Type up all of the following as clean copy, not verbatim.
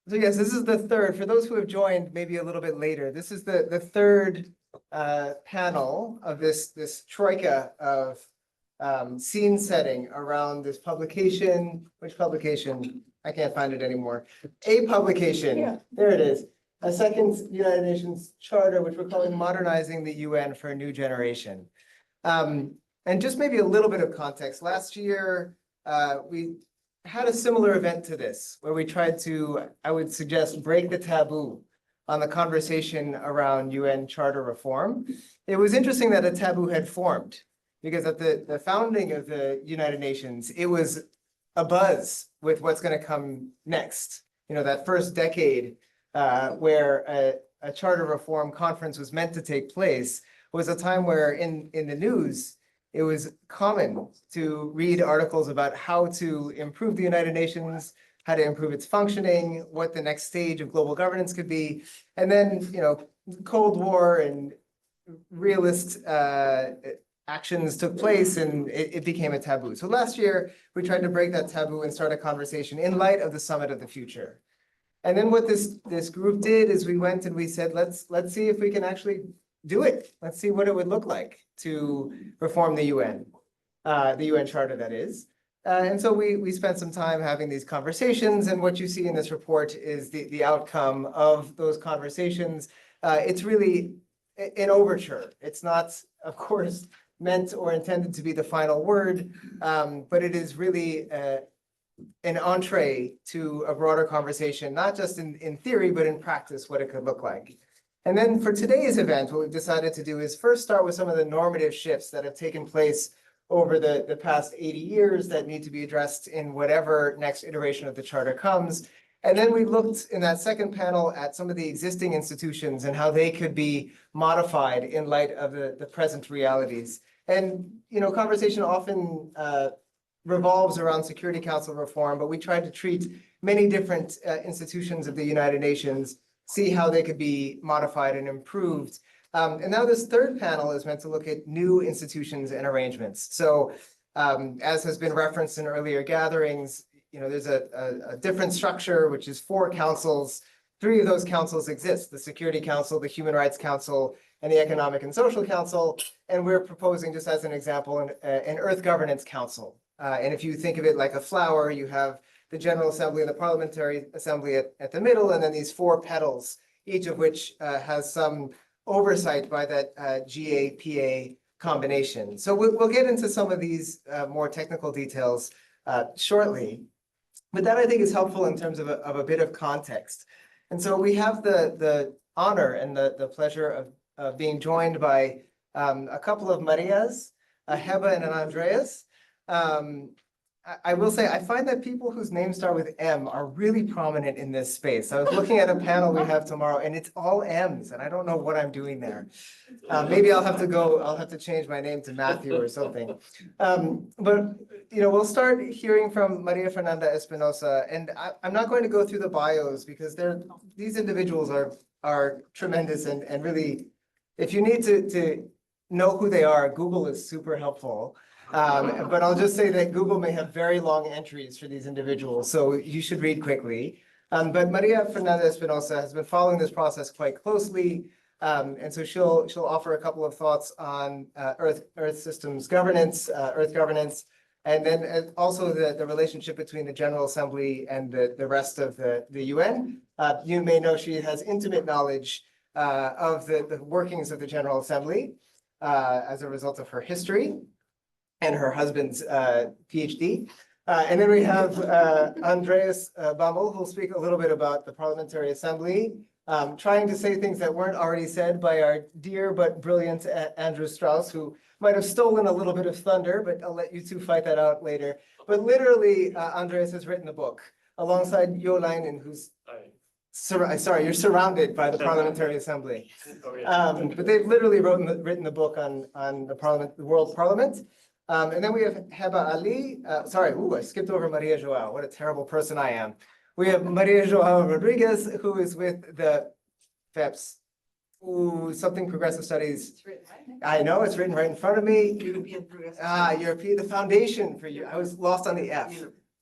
So yes, this is the third, for those who have joined maybe a little bit later, this is the third panel of this troika of scene setting around this publication. Which publication? I can't find it anymore. A publication, yeah. There it is. A second United Nations Charter, which we're calling Modernizing the UN for a New Generation. And just maybe a little bit of context. Last year, we had a similar event to this, where we tried to, I would suggest, break the taboo on the conversation around UN Charter reform. It was interesting that a taboo had formed, because at the founding of the United Nations, it was a buzz with what's going to come next. You know, that first decade where a charter reform conference was meant to take place was a time where in the news, it was common to read articles about how to improve the United Nations, how to improve its functioning, what the next stage of global governance could be. And then, you know, Cold War and realist actions took place, and it became a taboo. So last year, we tried to break that taboo and start a conversation in light of the Summit of the Future. And then what this group did is we went and we said, let's see if we can actually do it. Let's see what it would look like to reform the UN Charter, that is. And so we spent some time having these conversations, and what you see in this report is the outcome of those conversations. It's really an overture. It's not, of course, meant or intended to be the final word, but it is really an entree to a broader conversation, not just in theory, but in practice, what it could look like. And then for today's event, what we've decided to do is first start with some of the normative shifts that have taken place over the past 80 years that need to be addressed in whatever next iteration of the Charter comes. And then we looked in that second panel at some of the existing institutions and how they could be modified in light of the present realities. And, you know, conversation often revolves around Security Council reform, but we tried to treat many different institutions of the United Nations, see how they could be modified and improved. And now this third panel is meant to look at new institutions and arrangements. So as has been referenced in earlier gatherings, you know, there's a different structure, which is 4 councils. 3 of those councils exist: the Security Council, the Human Rights Council, and the Economic and Social Council. And we're proposing, just as an example, an Earth Governance Council. And if you think of it like a flower, you have the General Assembly and the Parliamentary Assembly at the middle, and then these 4 petals, each of which has some oversight by that GAPA combination. So we'll get into some of these more technical details shortly, but that I think is helpful in terms of a bit of context. And so we have the honor and the pleasure of being joined by a couple of Marias, a Heba and an Andreas. I will say, I find that people whose names start with M are really prominent in this space. I was looking at a panel we have tomorrow, and it's all M's, and I don't know what I'm doing there. Maybe I'll have to change my name to Matthew or something. But, you know, we'll start hearing from Maria Fernanda Espinosa, and I'm not going to go through the bios because these individuals are tremendous and really, if you need to know who they are, Google is super helpful. But I'll just say that Google may have very long entries for these individuals, so you should read quickly. But Maria Fernanda Espinosa has been following this process quite closely, and so she'll offer a couple of thoughts on Earth systems governance, Earth governance, and then also the relationship between the General Assembly and the rest of the UN. You may know she has intimate knowledge of the workings of the General Assembly as a result of her history and her husband's PhD. And then we have Andreas Bammel, who'll speak a little bit about the Parliamentary Assembly, trying to say things that weren't already said by our dear but brilliant Andrew Strauss, who might have stolen a little bit of thunder, but I'll let you two fight that out later. But literally, Andreas has written a book alongside Jolainen, who's sorry, you're surrounded by the Parliamentary Assembly. But they've literally written the book on the World Parliament. And then we have Heba Ali. I skipped over Maria Joao. What a terrible person I am. We have Maria Joao Rodriguez, who is with the FEPS. Something Progressive Studies. It's written right. I know, it's written right in front of me. European Progressive Studies. European, the foundation for you. I was lost on the F.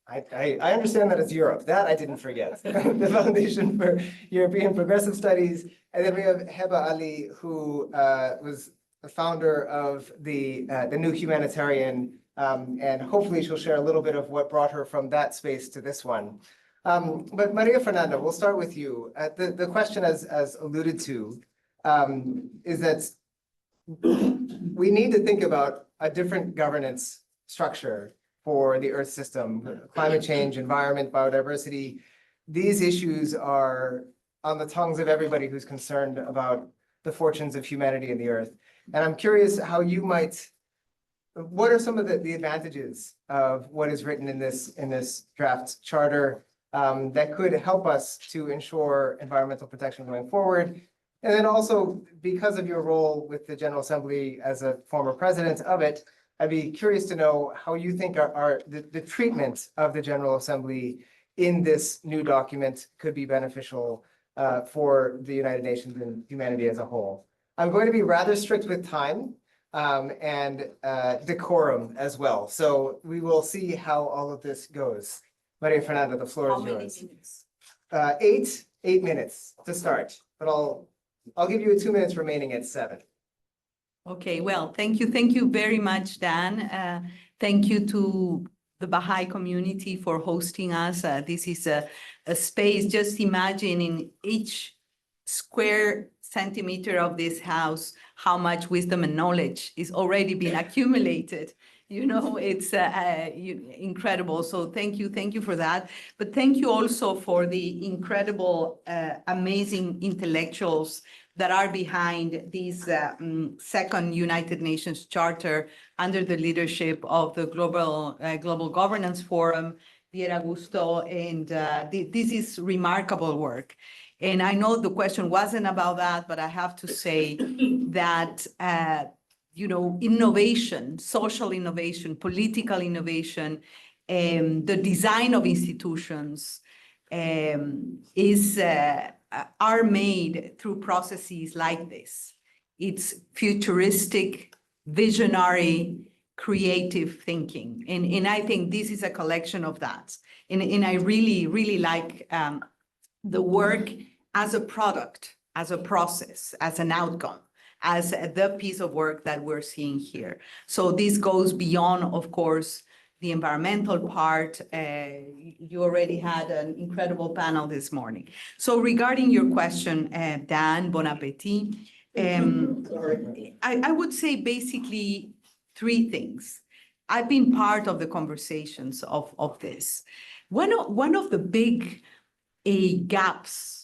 I understand that it's Europe. That I didn't forget. The Foundation for European Progressive Studies. And then we have Heba Ali, who was the founder of the New Humanitarian. And hopefully she'll share a little bit of what brought her from that space to this one. But Maria Fernanda, we'll start with you. The question, as alluded to, is that we need to think about a different governance structure for the Earth system, climate change, environment, biodiversity. These issues are on the tongues of everybody who's concerned about the fortunes of humanity and the Earth. And I'm curious how you might, what are some of the advantages of what is written in this draft charter that could help us to ensure environmental protection going forward? And then also, because of your role with the General Assembly as a former president of it, I'd be curious to know how you think the treatment of the General Assembly in this new document could be beneficial for the United Nations and humanity as a whole. I'm going to be rather strict with time and decorum as well. So we will see how all of this goes. Maria Fernanda, the floor is yours. How many minutes? 8 minutes to start, but I'll give you 2 minutes remaining at 7. Okay, well, thank you very much, Dan. Thank you to the Baha'i community for hosting us. This is a space, just imagine in each square centimeter of this house, how much wisdom and knowledge is already being accumulated. You know, it's incredible. So thank you for that. But thank you also for the incredible, amazing intellectuals that are behind this second United Nations Charter under the leadership of the Global Governance Forum, Pierre Augusto, and this is remarkable work. And I know the question wasn't about that, but I have to say that, you know, innovation, social innovation, political innovation, the design of institutions are made through processes like this. It's futuristic, visionary, creative thinking. And I think this is a collection of that. And I really like the work as a product, as a process, as an outcome, as the piece of work that we're seeing here. So this goes beyond, of course, the environmental part. You already had an incredible panel this morning. So regarding your question, Dan, bon appetit. I would say basically 3 things. I've been part of the conversations of this. One of the big gaps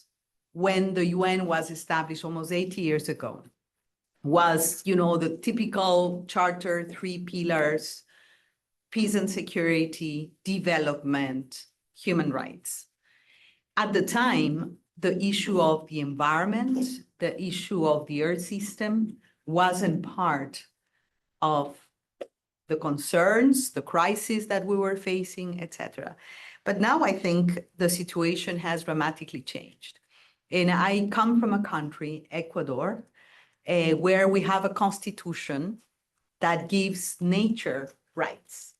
when the UN was established almost 80 years ago was, you know, the typical charter, 3 pillars: peace and security, development, human rights. At the time, the issue of the environment, the issue of the Earth system wasn't part of the concerns, the crisis that we were facing, etc. But now I think the situation has dramatically changed. And I come from a country, Ecuador, where we have a constitution that gives nature rights.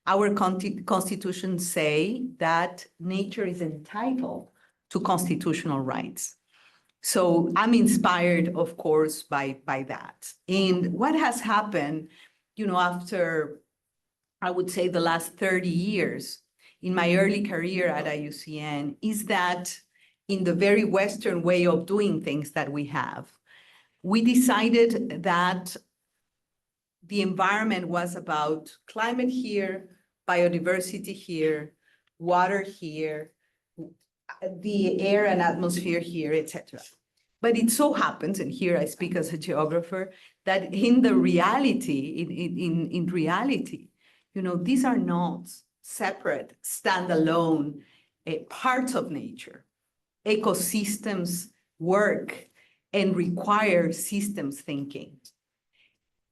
Our constitution say that nature is entitled to constitutional rights. So I'm inspired, of course, by that. And what has happened, you know, after, I would say, the last 30 years in my early career at IUCN is that in the very Western way of doing things that we have, we decided that the environment was about climate here, biodiversity here, water here, the air and atmosphere here, etc. But it so happens, and here I speak as a geographer, that in the reality, in reality, you know, these are not separate, standalone parts of nature. Ecosystems work and require systems thinking.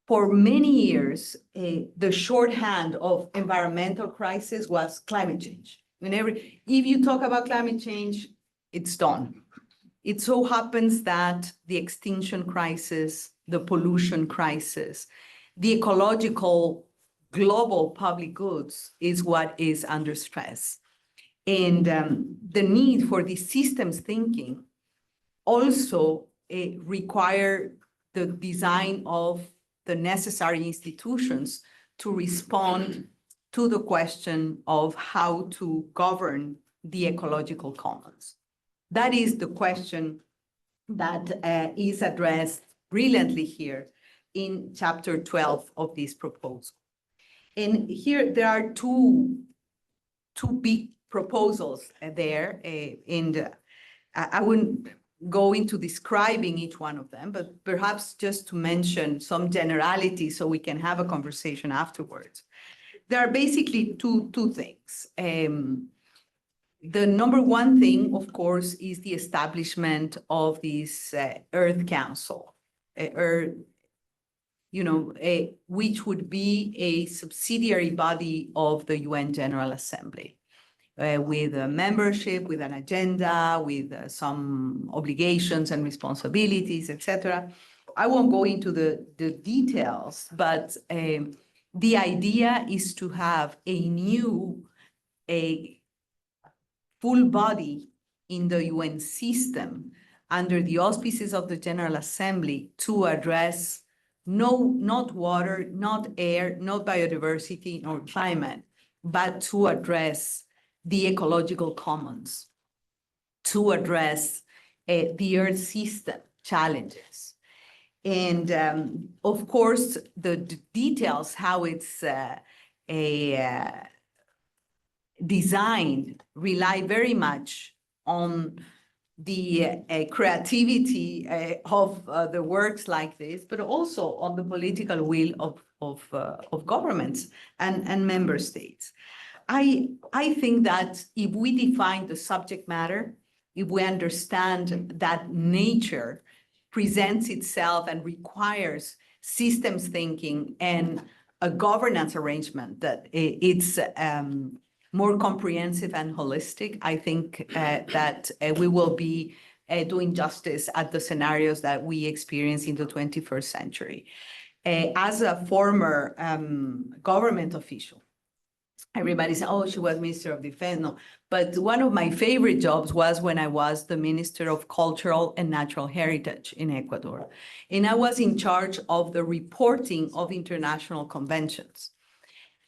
For many years, the shorthand of environmental crisis was climate change. If you talk about climate change, it's done. It so happens that the extinction crisis, the pollution crisis, the ecological global public goods is what is under stress. And the need for these systems thinking also require the design of the necessary institutions to respond to the question of how to govern the ecological commons. That is the question that is addressed brilliantly here in chapter 12 of this proposal. And here there are two big proposals there, and I wouldn't go into describing each one of them, but perhaps just to mention some generalities so we can have a conversation afterwards. There are basically two things. The number one thing, of course, is the establishment of this Earth Council, which would be a subsidiary body of the UN General Assembly. With a membership, with an agenda, with some obligations and responsibilities, etc. I won't go into the details, but the idea is to have a full body in the UN system under the auspices of the General Assembly to address not water, not air, not biodiversity, nor climate, but to address the ecological commons, to address the Earth system challenges. And of course, the details, how it's designed, rely very much on the creativity of the works like this, but also on the political will of governments and member states. I think that if we define the subject matter, if we understand that nature presents itself and requires systems thinking and a governance arrangement that it's more comprehensive and holistic, I think that we will be doing justice at the scenarios that we experience in the 21st century. As a former government official, everybody says, oh, she was Minister of Defense. No, but one of my favorite jobs was when I was the Minister of Cultural and Natural Heritage in Ecuador. And I was in charge of the reporting of international conventions.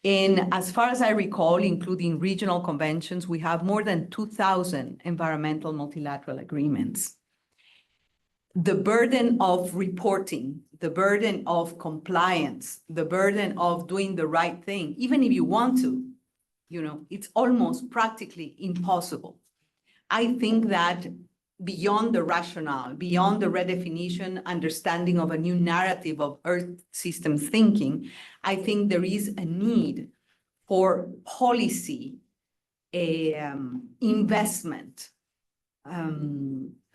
And as far as I recall, including regional conventions, we have more than 2,000 environmental multilateral agreements. The burden of reporting, the burden of compliance, the burden of doing the right thing, even if you want to, it's almost practically impossible. I think that beyond the rationale, beyond the redefinition, understanding of a new narrative of Earth systems thinking, I think there is a need for policy, investment,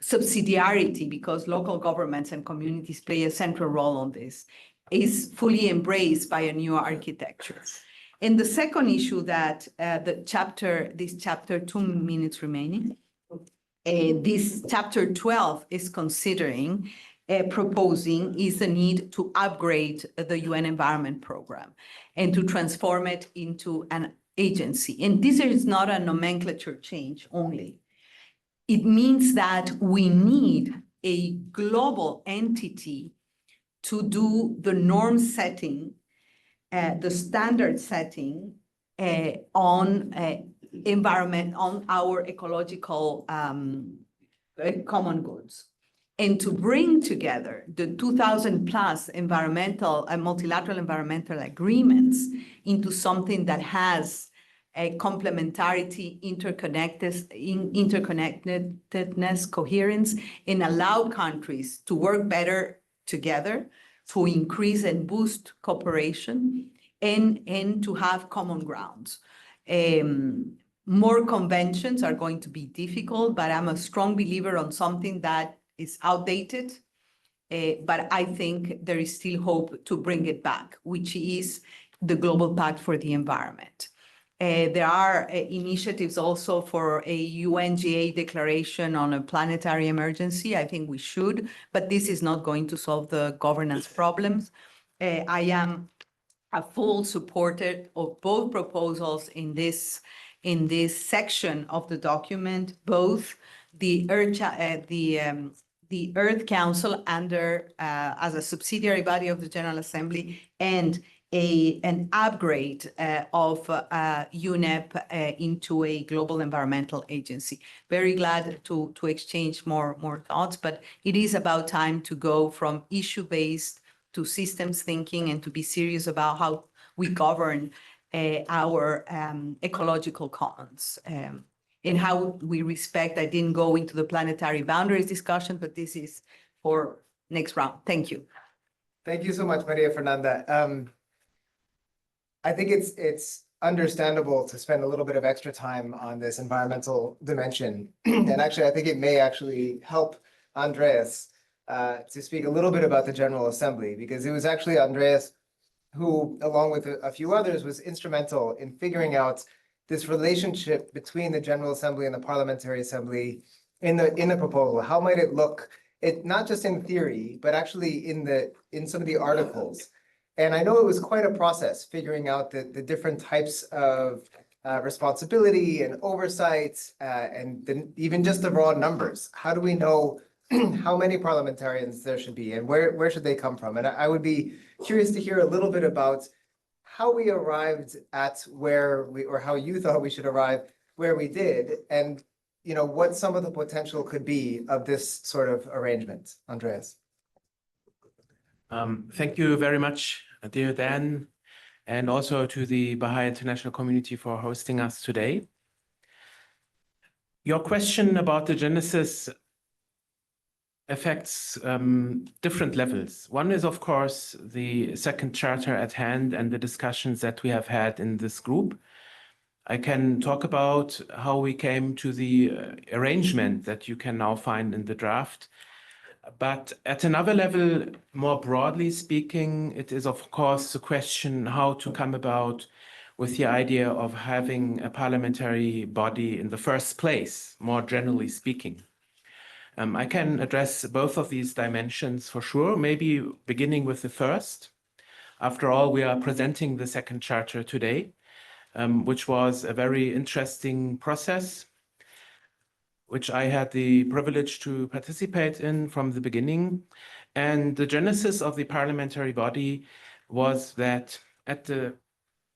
subsidiarity, because local governments and communities play a central role on this, is fully embraced by a new architecture. And the second issue that this chapter, 2 minutes remaining, this chapter 12 is considering, proposing, is the need to upgrade the UN Environment Program and to transform it into an agency. And this is not a nomenclature change only. It means that we need a global entity to do the norm setting, the standard setting on environment, on our ecological common goods, and to bring together the 2,000 plus environmental and multilateral environmental agreements into something that has a complementarity, interconnectedness, coherence, and allow countries to work better together, to increase and boost cooperation, and to have common grounds. More conventions are going to be difficult, but I'm a strong believer on something that is outdated, but I think there is still hope to bring it back, which is the Global Pact for the Environment. There are initiatives also for a UNGA declaration on a planetary emergency. I think we should, but this is not going to solve the governance problems. I am a full supporter of both proposals in this section of the document, both the Earth Council under as a subsidiary body of the General Assembly and an upgrade of UNEP into a global environmental agency. Very glad to exchange more thoughts, but it is about time to go from issue-based to systems thinking and to be serious about how we govern our ecological commons and how we respect. I didn't go into the planetary boundaries discussion, but this is for next round. Thank you. Thank you so much, Maria Fernanda. I think it's understandable to spend a little bit of extra time on this environmental dimension. And actually, I think it may actually help Andreas to speak a little bit about the General Assembly, because it was actually Andreas who, along with a few others, was instrumental in figuring out this relationship between the General Assembly and the Parliamentary Assembly in the proposal. How might it look, not just in theory, but actually in some of the articles. And I know it was quite a process figuring out the different types of responsibility and oversight, and even just the raw numbers. How do we know how many parliamentarians there should be, and where should they come from? And I would be curious to hear a little bit about how we arrived at where we, or how you thought we should arrive where we did, and what some of the potential could be of this sort of arrangement. Andreas. Thank you very much, dear Dan, and also to the Baha'i international community for hosting us today. Your question about the genesis affects different levels. One is, of course, the second charter at hand and the discussions that we have had in this group. I can talk about how we came to the arrangement that you can now find in the draft. But at another level, more broadly speaking, it is, of course, the question how to come about with the idea of having a parliamentary body in the first place, more generally speaking. I can address both of these dimensions for sure, maybe beginning with the first. After all, we are presenting the second charter today, which was a very interesting process, which I had the privilege to participate in from the beginning. And the genesis of the parliamentary body was that at the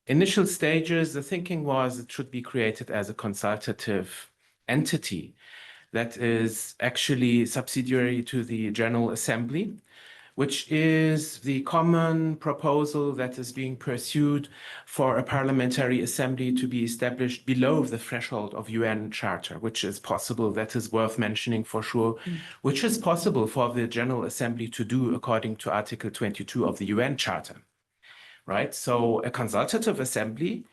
initial stages, the thinking was it should be created as a consultative entity that is actually subsidiary to the General Assembly, which is the common proposal that is being pursued for a parliamentary assembly to be established below the threshold of UN Charter, which is possible. That is worth mentioning for sure, which is possible for the General Assembly to do according to Article 22 of the UN Charter, right? So a consultative assembly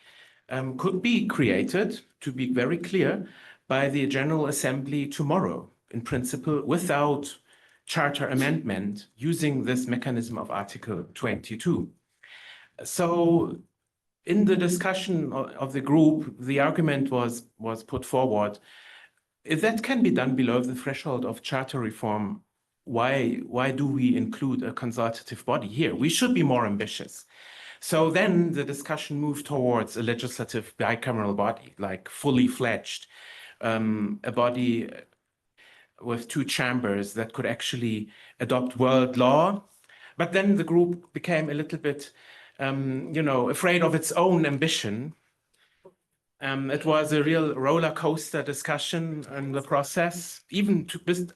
could be created, to be very clear, by the General Assembly tomorrow, in principle, without charter amendment, using this mechanism of Article 22. So in the discussion of the group, the argument was put forward, if that can be done below the threshold of charter reform, why do we include a consultative body here? We should be more ambitious. So then the discussion moved towards a legislative bicameral body, like fully fledged, a body with two chambers that could actually adopt world law. But then the group became a little bit, afraid of its own ambition. It was a real roller coaster discussion in the process, even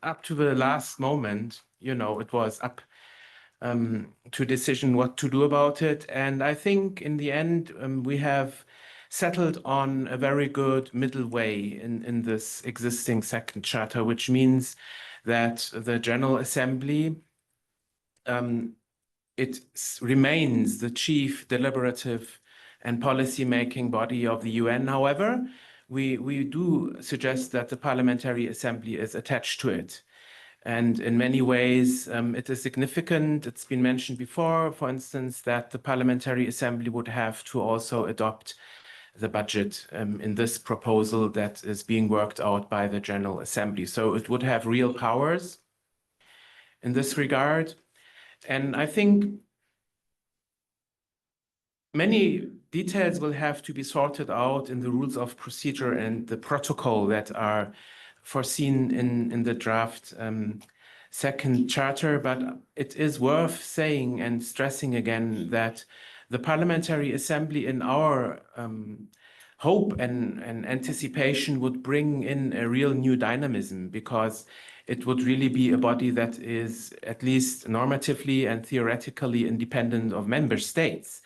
up to the last moment, it was up to decision what to do about it. And I think in the end, we have settled on a very good middle way in this existing second charter, which means that the General Assembly, it remains the chief deliberative and policy-making body of the UN. However, we do suggest that the Parliamentary Assembly is attached to it. And in many ways, it is significant. It's been mentioned before, for instance, that the Parliamentary Assembly would have to also adopt the budget in this proposal that is being worked out by the General Assembly. So it would have real powers in this regard. And I think many details will have to be sorted out in the rules of procedure and the protocol that are foreseen in the draft second charter, but it is worth saying and stressing again that the Parliamentary Assembly, in our hope and anticipation, would bring in a real new dynamism, because it would really be a body that is at least normatively and theoretically independent of member states.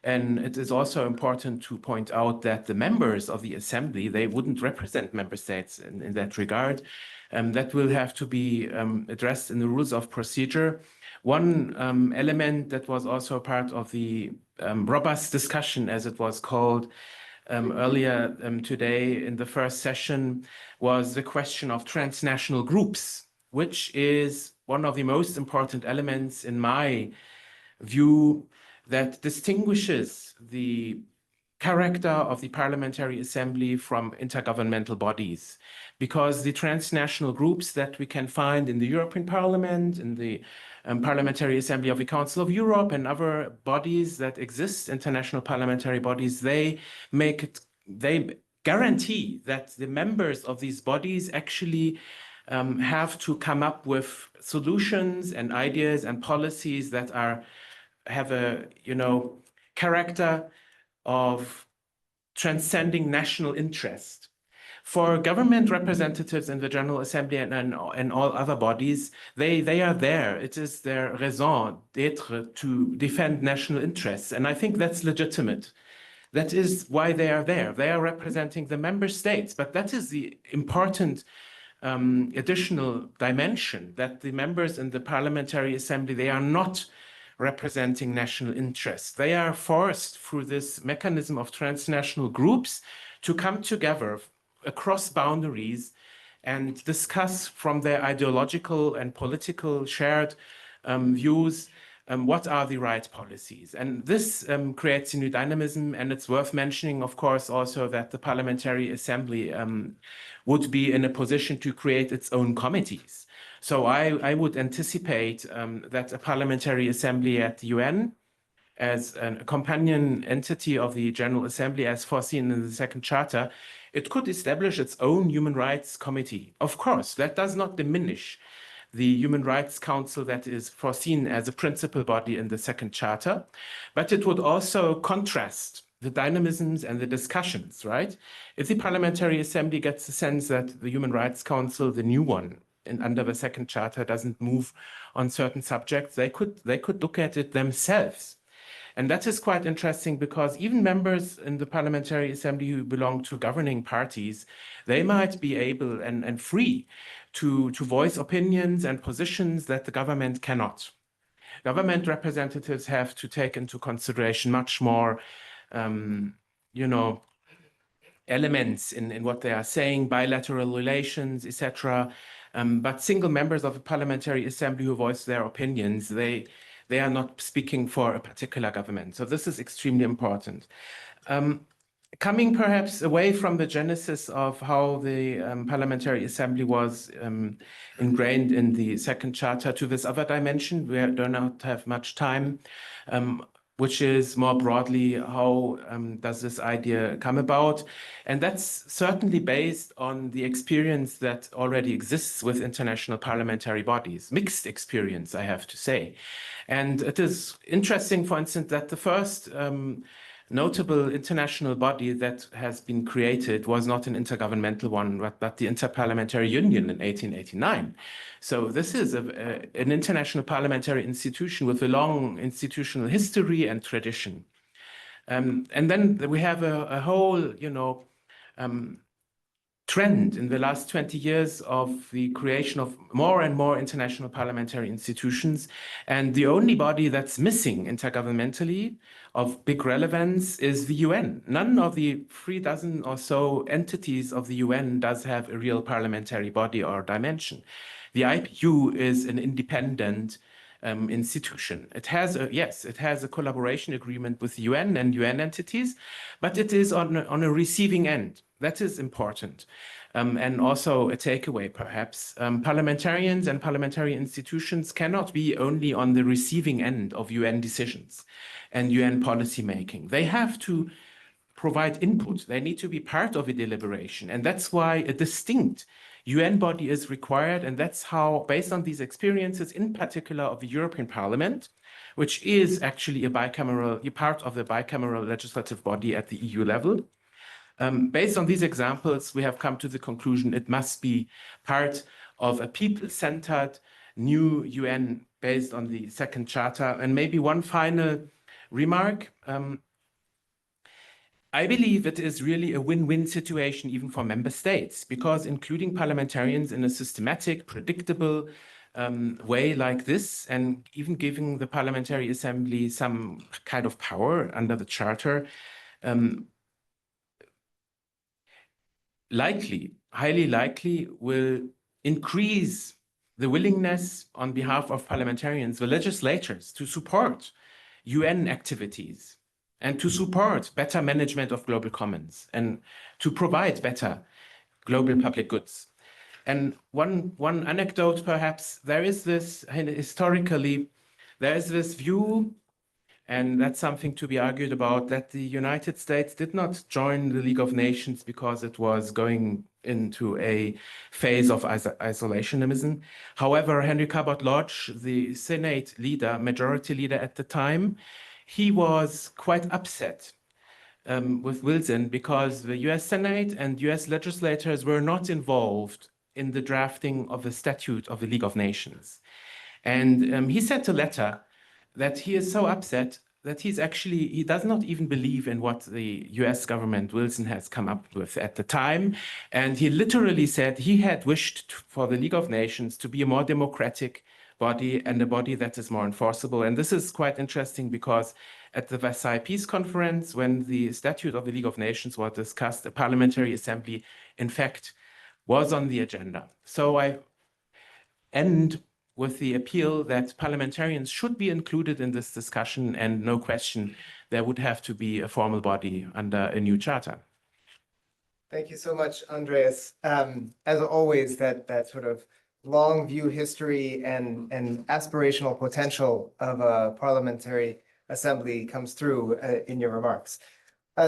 And it is also important to point out that the members of the Assembly, they wouldn't represent member states in that regard. That will have to be addressed in the rules of procedure. One element that was also part of the robust discussion, as it was called, earlier today in the first session, was the question of transnational groups, which is one of the most important elements, in my view, that distinguishes the character of the Parliamentary Assembly from intergovernmental bodies, because the transnational groups that we can find in the European Parliament, in the Parliamentary Assembly of the Council of Europe, and other bodies that exist, international parliamentary bodies, they guarantee that the members of these bodies actually have to come up with solutions and ideas and policies that have a character of transcending national interest. For government representatives in the General Assembly and all other bodies, they are there. It is their raison d'être to defend national interests. And I think that's legitimate. That is why they are there. They are representing the member states. But that is the important additional dimension, that the members in the Parliamentary Assembly, they are not representing national interests. They are forced through this mechanism of transnational groups to come together across boundaries and discuss from their ideological and political shared views what are the right policies. And this creates a new dynamism, and it's worth mentioning, of course, also that the Parliamentary Assembly would be in a position to create its own committees. So I would anticipate that a Parliamentary Assembly at the UN, as a companion entity of the General Assembly as foreseen in the second charter, it could establish its own Human Rights Committee. Of course, that does not diminish the Human Rights Council that is foreseen as a principal body in the second charter, but it would also contrast the dynamisms and the discussions, right? If the Parliamentary Assembly gets the sense that the Human Rights Council, the new one, under the second charter, doesn't move on certain subjects, they could look at it themselves. And that is quite interesting, because even members in the Parliamentary Assembly who belong to governing parties, they might be able and free to voice opinions and positions that the government cannot. Government representatives have to take into consideration much more, elements in what they are saying, bilateral relations, etc. But single members of the Parliamentary Assembly who voice their opinions, they are not speaking for a particular government. So this is extremely important. Coming perhaps away from the genesis of how the Parliamentary Assembly was ingrained in the second charter to this other dimension, we do not have much time, which is more broadly, how does this idea come about? And that's certainly based on the experience that already exists with international parliamentary bodies, mixed experience, I have to say. And it is interesting, for instance, that the first notable international body that has been created was not an intergovernmental one, but the Interparliamentary Union in 1889. So this is an international parliamentary institution with a long institutional history and tradition. And then we have a whole, trend in the last 20 years of the creation of more and more international parliamentary institutions. And the only body that's missing intergovernmentally of big relevance is the UN. None of the 36 or so entities of the UN does have a real parliamentary body or dimension. The IPU is an independent institution. It has a collaboration agreement with the UN and UN entities, but it is on a receiving end. That is important. And also a takeaway, perhaps. Parliamentarians and parliamentary institutions cannot be only on the receiving end of UN decisions and UN policy making. They have to provide input. They need to be part of a deliberation. And that's why a distinct UN body is required. And that's how, based on these experiences, in particular of the European Parliament, which is actually a part of the bicameral legislative body at the EU level. Based on these examples, we have come to the conclusion it must be part of a people-centered new UN based on the second charter. And maybe one final remark. I believe it is really a win-win situation even for member states, because including parliamentarians in a systematic, predictable way like this, and even giving the Parliamentary Assembly some kind of power under the charter, highly likely will increase the willingness on behalf of parliamentarians, the legislators, to support UN activities and to support better management of global commons and to provide better global public goods. And one anecdote, perhaps, there is this, historically, there is this view, and that's something to be argued about, that the United States did not join the League of Nations because it was going into a phase of isolationism. However, Henry Cabot Lodge, the Senate leader, majority leader at the time, he was quite upset with Wilson because the US Senate and US legislators were not involved in the drafting of the statute of the League of Nations. And he sent a letter that he is so upset that he does not even believe in what the US government, Wilson, has come up with at the time. And he literally said he had wished for the League of Nations to be a more democratic body and a body that is more enforceable. And this is quite interesting because at the Versailles Peace Conference, when the Statute of the League of Nations was discussed, the Parliamentary Assembly, in fact, was on the agenda. So I end with the appeal that parliamentarians should be included in this discussion, and no question, there would have to be a formal body under a new charter. Thank you so much, Andreas. As always, that sort of long view history and aspirational potential of a parliamentary assembly comes through in your remarks.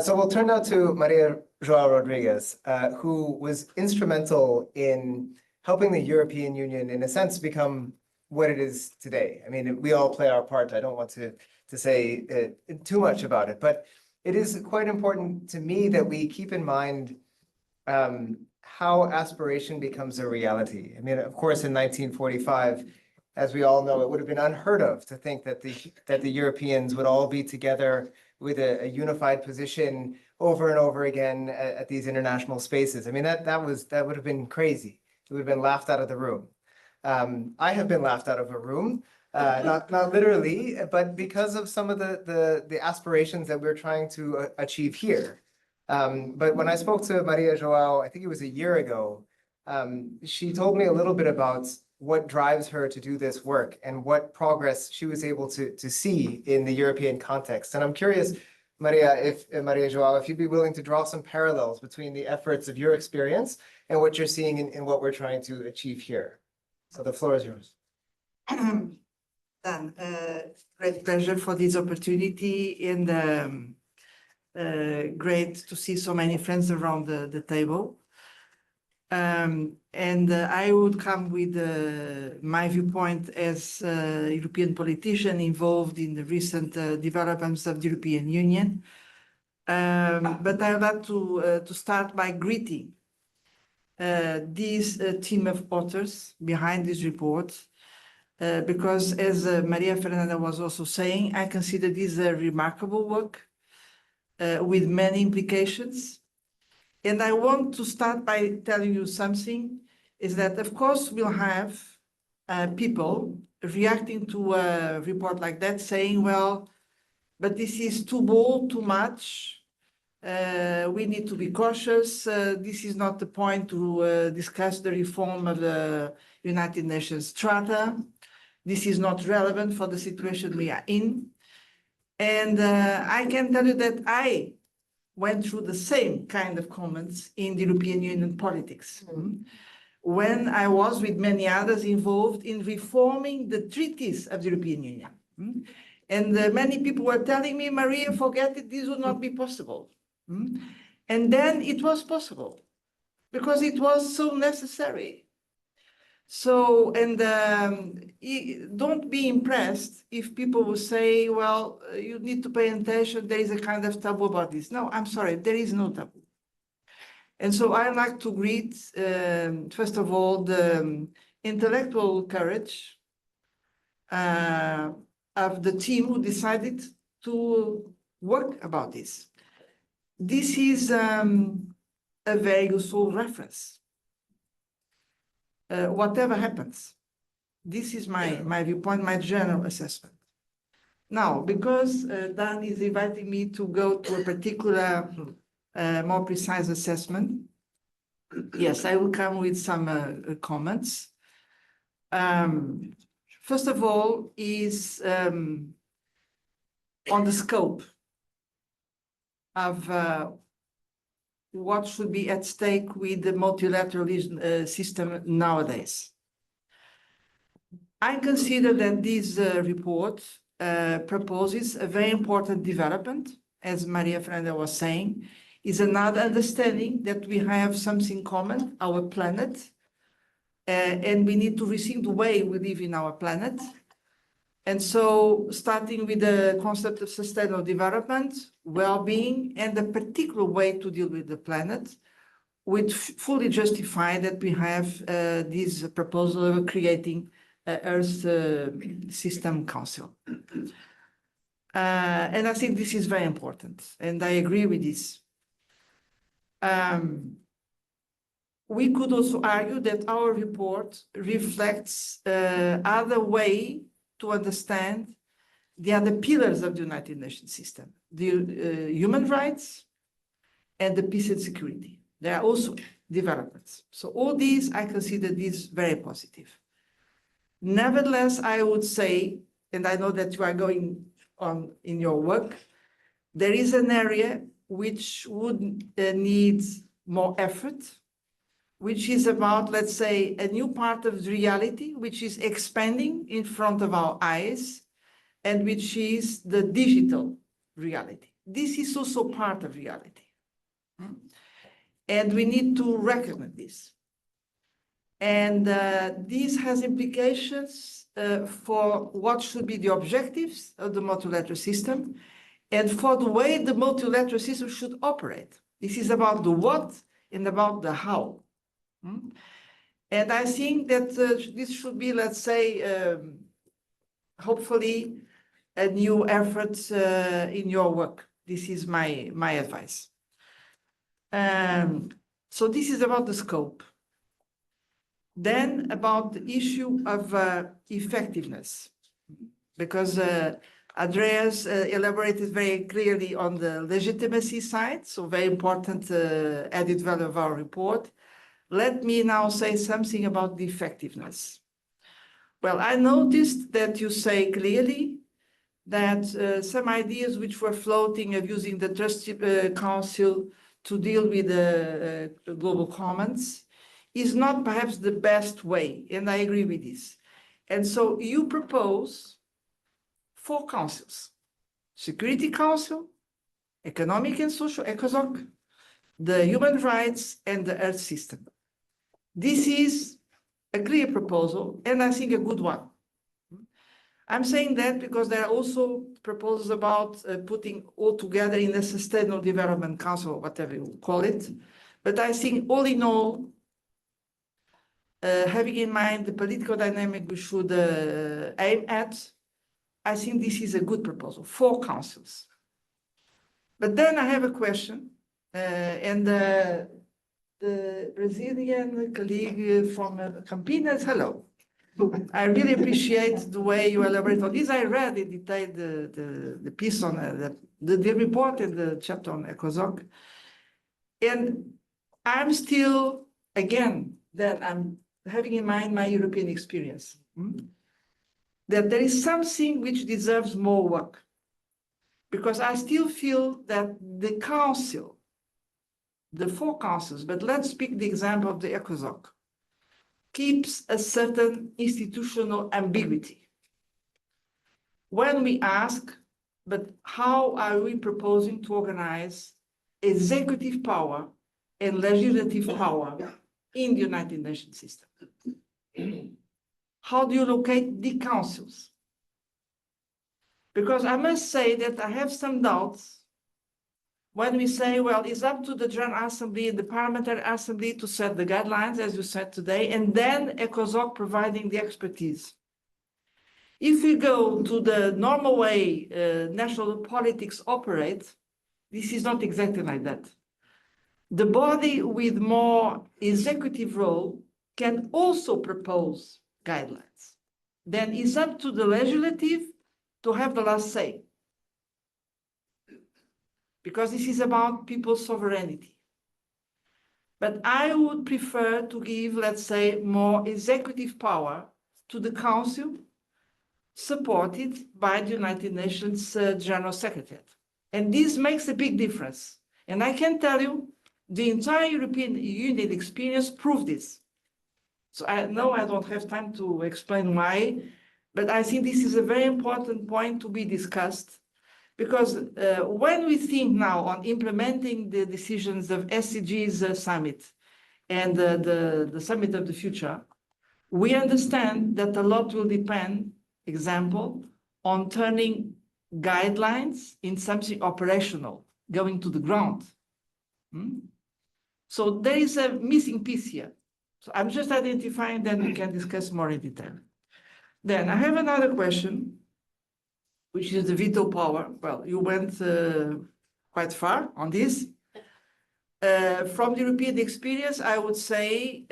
So we'll turn now to Maria Joao Rodriguez, who was instrumental in helping the European Union, in a sense, become what it is today. I mean, we all play our part. I don't want to say too much about it, but it is quite important to me that we keep in mind how aspiration becomes a reality. I mean, of course, in 1945, as we all know, it would have been unheard of to think that the Europeans would all be together with a unified position over and over again at these international spaces. I mean, that would have been crazy. It would have been laughed out of the room. I have been laughed out of a room, not literally, but because of some of the aspirations that we're trying to achieve here. But when I spoke to Maria Joao, I think it was a year ago, she told me a little bit about what drives her to do this work and what progress she was able to see in the European context. And I'm curious, Maria Joao, if you'd be willing to draw some parallels between the efforts of your experience and what you're seeing in what we're trying to achieve here. So the floor is yours. Dan, great pleasure for this opportunity, and great to see so many friends around the table. And I would come with my viewpoint as a European politician involved in the recent developments of the European Union. But I would like to start by greeting this team of authors behind this report, because as Maria Fernanda was also saying, I consider this a remarkable work with many implications. And I want to start by telling you something, is that of course we'll have people reacting to a report like that saying, well, but this is too bold, too much. We need to be cautious. This is not the point to discuss the reform of the United Nations Charter. This is not relevant for the situation we are in. And I can tell you that I went through the same kind of comments in the European Union politics. When I was with many others involved in reforming the treaties of the European Union. And many people were telling me, Maria, forget it, this would not be possible. And then it was possible because it was so necessary. So, and don't be impressed if people will say, well, you need to pay attention, there is a kind of taboo about this. No, I'm sorry, there is no taboo. And so I like to greet, first of all, the intellectual courage of the team who decided to work about this. This is a very useful reference. Whatever happens, this is my viewpoint, my general assessment. Now, because Dan is inviting me to go to a particular, more precise assessment, yes, I will come with some comments. First of all, is on the scope of what should be at stake with the multilateralism system nowadays. I consider that this report proposes a very important development, as Maria Fernanda was saying, is another understanding that we have something common, our planet, and we need to rethink the way we live in our planet. And so starting with the concept of sustainable development, well-being, and the particular way to deal with the planet, would fully justify that we have this proposal of creating Earth System Council. And I think this is very important, and I agree with this. We could also argue that our report reflects other way to understand the other pillars of the United Nations system, the human rights and the peace and security. There are also developments. So all these, I consider this very positive. Nevertheless, I would say, and I know that you are going on in your work, there is an area which would need more effort, which is about, let's say, a new part of reality, which is expanding in front of our eyes, and which is the digital reality. This is also part of reality. And we need to recognize this. And this has implications for what should be the objectives of the multilateral system and for the way the multilateral system should operate. This is about the what and about the how. And I think that this should be, let's say, hopefully a new effort in your work. This is my advice. So this is about the scope. Then about the issue of effectiveness, because Andreas elaborated very clearly on the legitimacy side, so very important added value of our report. Let me now say something about the effectiveness. Well, I noticed that you say clearly that some ideas which were floating of using the Trust Council to deal with the global commons is not perhaps the best way, and I agree with this. And so you propose 4 councils: Security Council, Economic and Social, ECOSOC, the Human Rights, and the Earth System. This is a clear proposal, and I think a good one. I'm saying that because there are also proposals about putting all together in a Sustainable Development Council, whatever you call it. But I think all in all, having in mind the political dynamic we should aim at, I think this is a good proposal, 4 councils. But then I have a question, and the Brazilian colleague from Campinas, hello. I really appreciate the way you elaborate on this. I read in detail the piece on the report and the chapter on ECOSOC. And I'm still, again, that I'm having in mind my European experience, that there is something which deserves more work. because I still feel that the council, the four councils, but let's pick the example of the ECOSOC, keeps a certain institutional ambiguity. When we ask, but how are we proposing to organize executive power and legislative power in the United Nations system? How do you locate the councils? Because I must say that I have some doubts when we say, well, it's up to the General Assembly and the Parliamentary Assembly to set the guidelines, as you said today, and then ECOSOC providing the expertise. If we go to the normal way national politics operate, this is not exactly like that. The body with more executive role can also propose guidelines. Then it's up to the legislative to have the last say, because this is about people's sovereignty. But I would prefer to give, let's say, more executive power to the Council, supported by the United Nations General Secretariat. And this makes a big difference. And I can tell you, the entire European Union experience proved this. So I know I don't have time to explain why, but I think this is a very important point to be discussed, because when we think now on implementing the decisions of SDGs summit and the summit of the future, we understand that a lot will depend, example, on turning guidelines in something operational, going to the ground. So there is a missing piece here. So I'm just identifying, then we can discuss more in detail. Then I have another question, which is the veto power. Well, you went quite far on this. From the European experience, I would say,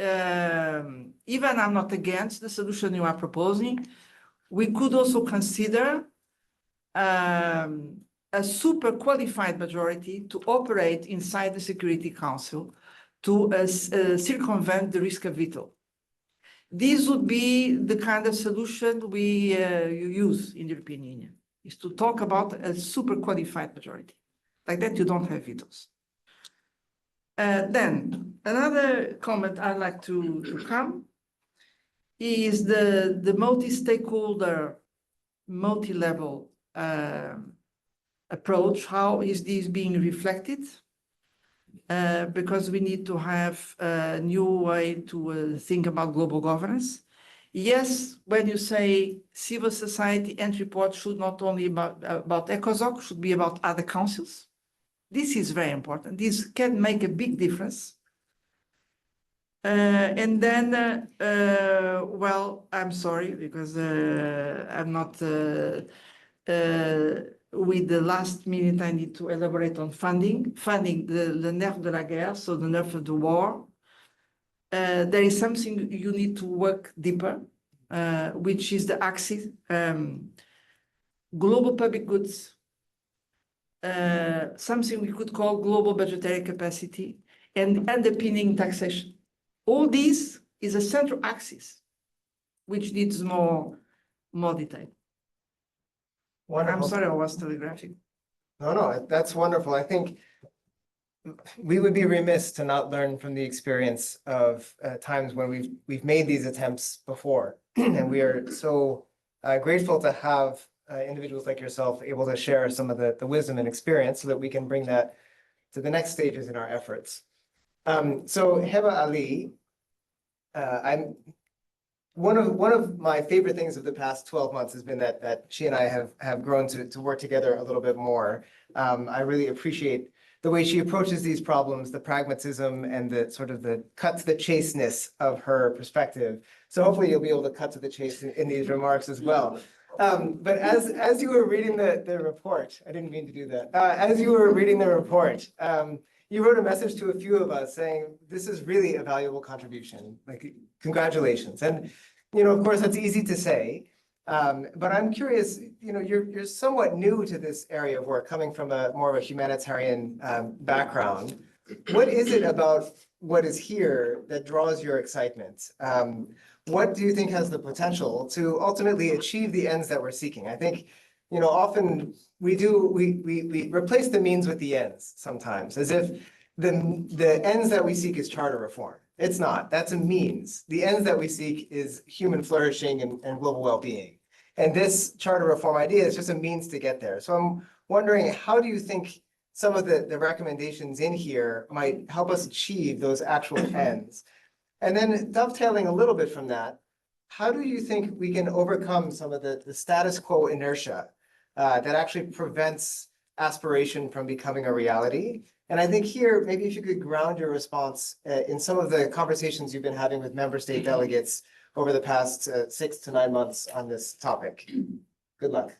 even I'm not against the solution you are proposing, we could also consider a super qualified majority to operate inside the Security Council to circumvent the risk of veto. This would be the kind of solution we use in the European Union, is to talk about a super qualified majority. Like that, you don't have vetoes. Then another comment I'd like to come is the multi-stakeholder, multi-level approach. How is this being reflected? Because we need to have a new way to think about global governance. Yes, when you say civil society entry report should not only about ECOSOC, should be about other councils. This is very important. This can make a big difference. And then, well, I'm sorry, because I'm not, with the last minute, I need to elaborate on funding. Funding, the nerf de la guerre, so the nerf of the war. There is something you need to work deeper, which is the axis, global public goods, something we could call global budgetary capacity, and underpinning taxation. All this is a central axis, which needs more detail. Wonderful. I'm sorry, I was telegraphing. No, that's wonderful. I think we would be remiss to not learn from the experience of times when we've made these attempts before. And we are so grateful to have individuals like yourself able to share some of the wisdom and experience so that we can bring that to the next stages in our efforts. So Heba Ali, I'm one of my favorite things of the past 12 months has been that she and I have grown to work together a little bit more. I really appreciate the way she approaches these problems, the pragmatism and the sort of the cut to the chaseness of her perspective. So hopefully you'll be able to cut to the chase in these remarks as well. But as you were reading the report, I didn't mean to do that. As you were reading the report, you wrote a message to a few of us saying, this is really a valuable contribution, like congratulations. And, you know, of course, that's easy to say, but I'm curious, you know, you're somewhat new to this area of work, coming from more of a humanitarian background. What is it about what is here that draws your excitement? What do you think has the potential to ultimately achieve the ends that we're seeking? I think you know, often we replace the means with the ends sometimes, as if the ends that we seek is charter reform. It's not. That's a means. The ends that we seek is human flourishing and global well-being. And this charter reform idea is just a means to get there. So I'm wondering, how do you think some of the recommendations in here might help us achieve those actual ends? And then dovetailing a little bit from that, how do you think we can overcome some of the status quo inertia that actually prevents aspiration from becoming a reality? And I think here, maybe if you could ground your response in some of the conversations you've been having with member state delegates over the past 6 to 9 months on this topic. Good luck.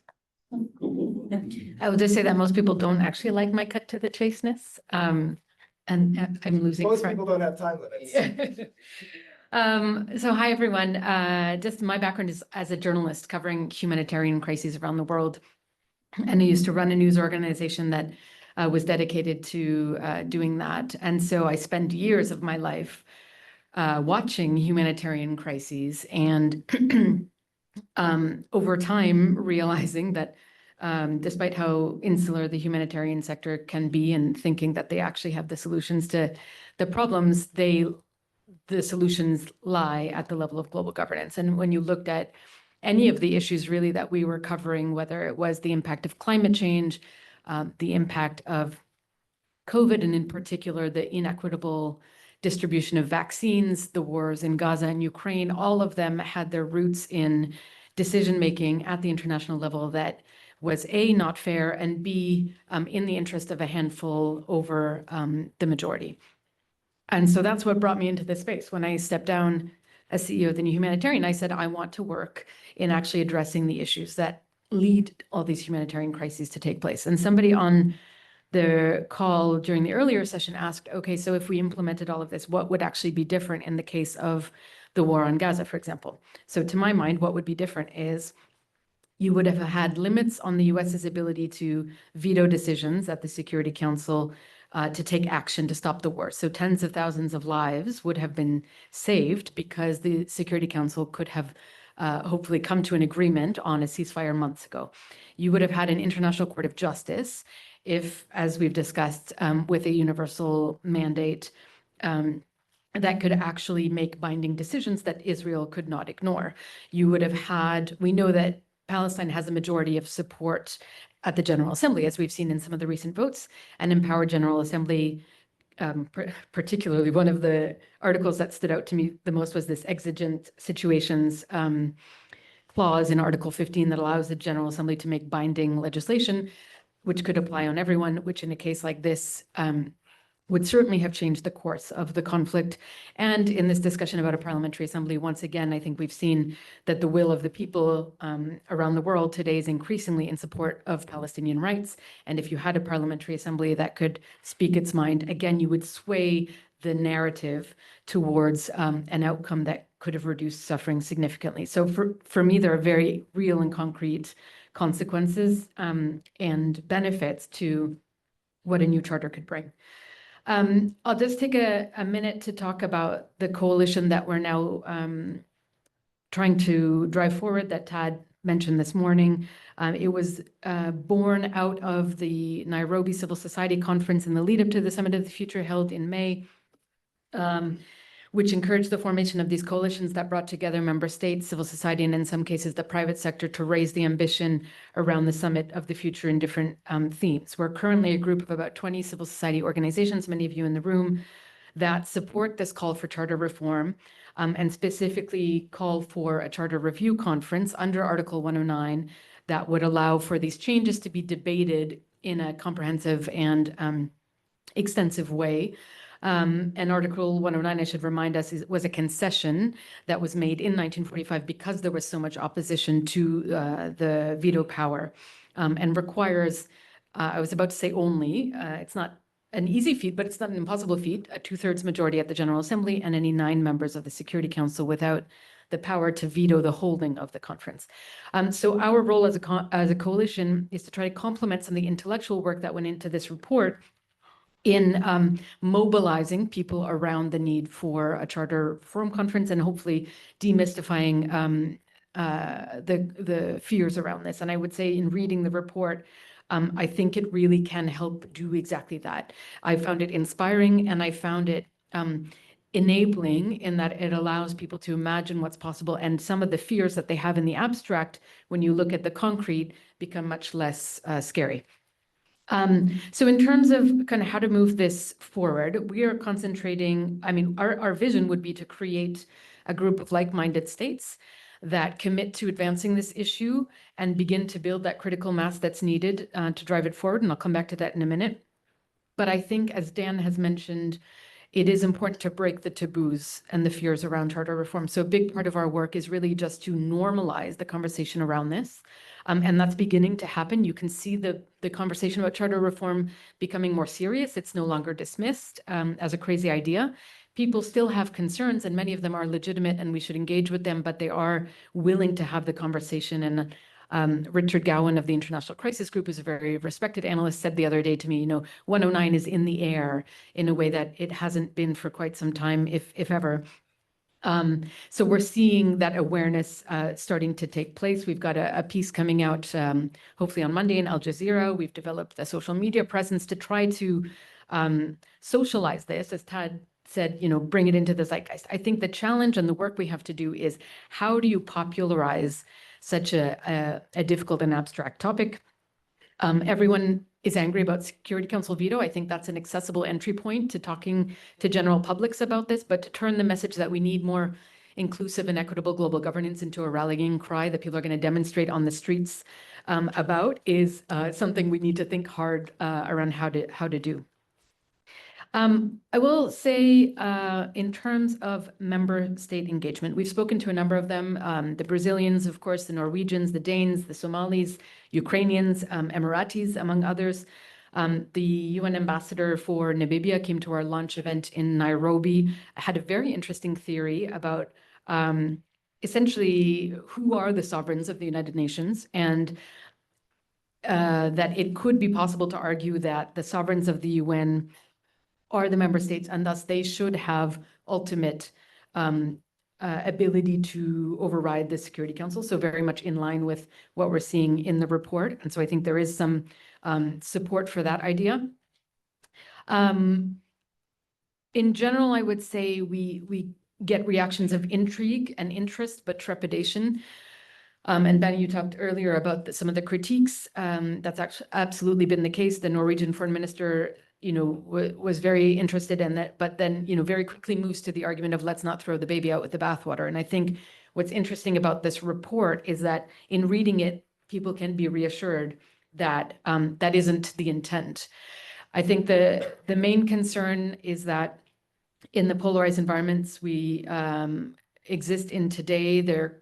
I would just say that most people don't actually like my cut to the chaseness. And I'm losing. Most people don't have time limits. So hi, everyone. Just my background is as a journalist covering humanitarian crises around the world. And I used to run a news organization that was dedicated to doing that. And so I spent years of my life watching humanitarian crises and over time realizing that despite how insular the humanitarian sector can be and thinking that they actually have the solutions to the problems, the solutions lie at the level of global governance. And when you looked at any of the issues really that we were covering, whether it was the impact of climate change, the impact of COVID, and in particular, the inequitable distribution of vaccines, the wars in Gaza and Ukraine, all of them had their roots in decision-making at the international level that was A, not fair, and B, in the interest of a handful over the majority. And so that's what brought me into this space. When I stepped down as CEO of the New Humanitarian, I said, I want to work in actually addressing the issues that lead all these humanitarian crises to take place. And somebody on the call during the earlier session asked, okay, so if we implemented all of this, what would actually be different in the case of the war on Gaza, for example? So to my mind, what would be different is you would have had limits on the US's ability to veto decisions at the Security Council to take action to stop the war. So tens of thousands of lives would have been saved because the Security Council could have hopefully come to an agreement on a ceasefire months ago. You would have had an International Court of Justice if, as we've discussed, with a universal mandate that could actually make binding decisions that Israel could not ignore. You would have had, we know that Palestine has a majority of support at the General Assembly, as we've seen in some of the recent votes. An empowered General Assembly, particularly one of the articles that stood out to me the most was this exigent situations clause in Article 15 that allows the General Assembly to make binding legislation, which could apply on everyone, which in a case like this would certainly have changed the course of the conflict. And in this discussion about a parliamentary assembly, once again, I think we've seen that the will of the people around the world today is increasingly in support of Palestinian rights. And if you had a parliamentary assembly that could speak its mind, again, you would sway the narrative towards an outcome that could have reduced suffering significantly. So for me, there are very real and concrete consequences and benefits to what a new charter could bring. I'll just take a minute to talk about the coalition that we're now trying to drive forward that Tad mentioned this morning. It was born out of the Nairobi Civil Society Conference in the lead up to the Summit of the Future held in May, which encouraged the formation of these coalitions that brought together member states, civil society, and in some cases the private sector to raise the ambition around the Summit of the Future in different themes. We're currently a group of about 20 civil society organizations, many of you in the room, that support this call for charter reform and specifically call for a charter review conference under Article 109 that would allow for these changes to be debated in a comprehensive and extensive way. And Article 109, I should remind us, was a concession that was made in 1945 because there was so much opposition to the veto power and requires, I was about to say only, it's not an easy feat, but it's not an impossible feat, a 2/3 majority at the General Assembly and any 9 members of the Security Council without the power to veto the holding of the conference. So our role as a coalition is to try to complement some of the intellectual work that went into this report in mobilizing people around the need for a charter reform conference and hopefully demystifying the fears around this. And I would say in reading the report, I think it really can help do exactly that. I found it inspiring, and I found it enabling in that it allows people to imagine what's possible, and some of the fears that they have in the abstract, when you look at the concrete, become much less scary. So in terms of kind of how to move this forward, we are concentrating, I mean, our vision would be to create a group of like-minded states that commit to advancing this issue and begin to build that critical mass that's needed to drive it forward. And I'll come back to that in a minute. But I think, as Dan has mentioned, it is important to break the taboos and the fears around charter reform. So a big part of our work is really just to normalize the conversation around this. And that's beginning to happen. You can see the conversation about charter reform becoming more serious. It's no longer dismissed as a crazy idea. People still have concerns, and many of them are legitimate, and we should engage with them, but they are willing to have the conversation. And Richard Gowan of the International Crisis Group, who's a very respected analyst, said the other day to me, 109 is in the air in a way that it hasn't been for quite some time, if ever. So we're seeing that awareness starting to take place. We've got a piece coming out hopefully on Monday in Al Jazeera. We've developed a social media presence to try to socialize this, as Tad said, bring it into the zeitgeist. I think the challenge and the work we have to do is, how do you popularize such a difficult and abstract topic? Everyone is angry about Security Council veto. I think that's an accessible entry point to talking to general publics about this, but to turn the message that we need more inclusive and equitable global governance into a rallying cry that people are going to demonstrate on the streets about is something we need to think hard around how to do. I will say, in terms of member state engagement, we've spoken to a number of them, the Brazilians, of course, the Norwegians, the Danes, the Somalis, Ukrainians, Emiratis, among others. The UN ambassador for Namibia came to our launch event in Nairobi, had a very interesting theory about essentially who are the sovereigns of the United Nations, and that it could be possible to argue that the sovereigns of the UN are the member states, and thus they should have ultimate ability to override the Security Council. So very much in line with what we're seeing in the report. And so I think there is some support for that idea. In general, I would say we get reactions of intrigue and interest, but trepidation. And Benny, you talked earlier about some of the critiques. That's actually absolutely been the case. The Norwegian foreign minister was very interested in that, but then, very quickly moves to the argument of, let's not throw the baby out with the bathwater. And I think what's interesting about this report is that in reading it, people can be reassured that that isn't the intent. I think the main concern is that in the polarized environments we exist in today,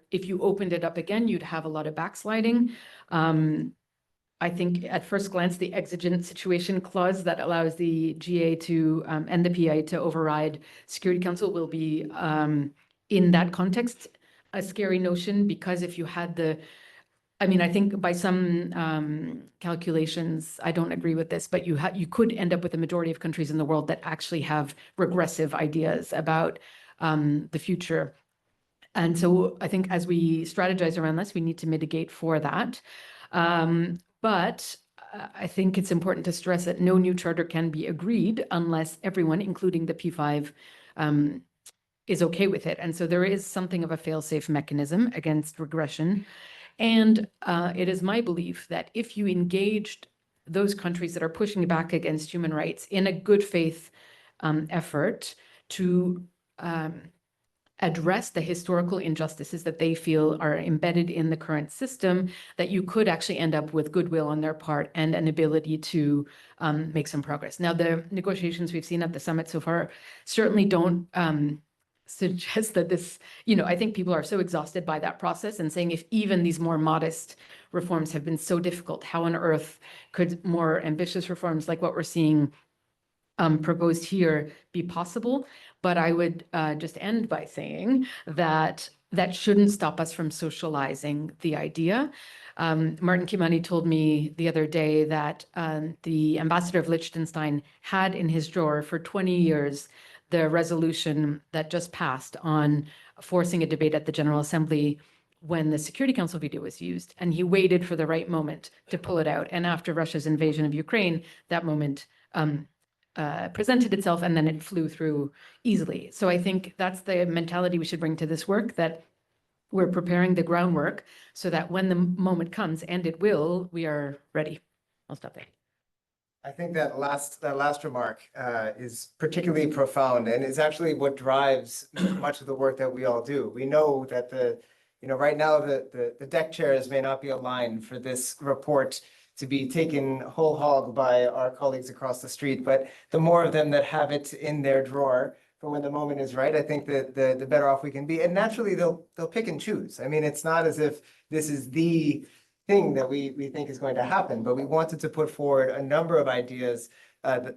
if you opened it up again, you'd have a lot of backsliding. I think at first glance, the exigent situation clause that allows the GA to and the PA to override Security Council will be, in that context, a scary notion, because if you had I think by some calculations, I don't agree with this, but you could end up with a majority of countries in the world that actually have regressive ideas about the future. And so I think as we strategize around this, we need to mitigate for that. But I think it's important to stress that no new charter can be agreed unless everyone, including the P5, is okay with it. And so there is something of a fail-safe mechanism against regression. And it is my belief that if you engaged those countries that are pushing back against human rights in a good faith effort to address the historical injustices that they feel are embedded in the current system, that you could actually end up with goodwill on their part and an ability to make some progress. Now, the negotiations we've seen at the summit so far certainly don't suggest that this, I think people are so exhausted by that process and saying, if even these more modest reforms have been so difficult, how on earth could more ambitious reforms like what we're seeing proposed here be possible? But I would just end by saying that that shouldn't stop us from socializing the idea. Martin Kimani told me the other day that the ambassador of Liechtenstein had in his drawer for 20 years the resolution that just passed on forcing a debate at the General Assembly when the Security Council veto was used, and he waited for the right moment to pull it out. And after Russia's invasion of Ukraine, that moment presented itself, and then it flew through easily. So I think that's the mentality we should bring to this work, that we're preparing the groundwork so that when the moment comes, and it will, we are ready. I'll stop there. I think that last remark is particularly profound and is actually what drives much of the work that we all do. We know that right now the deck chairs may not be aligned for this report to be taken whole hog by our colleagues across the street, but the more of them that have it in their drawer for when the moment is right, I think that the better off we can be. And naturally, they'll pick and choose. I mean, it's not as if this is the thing that we think is going to happen, but we wanted to put forward a number of ideas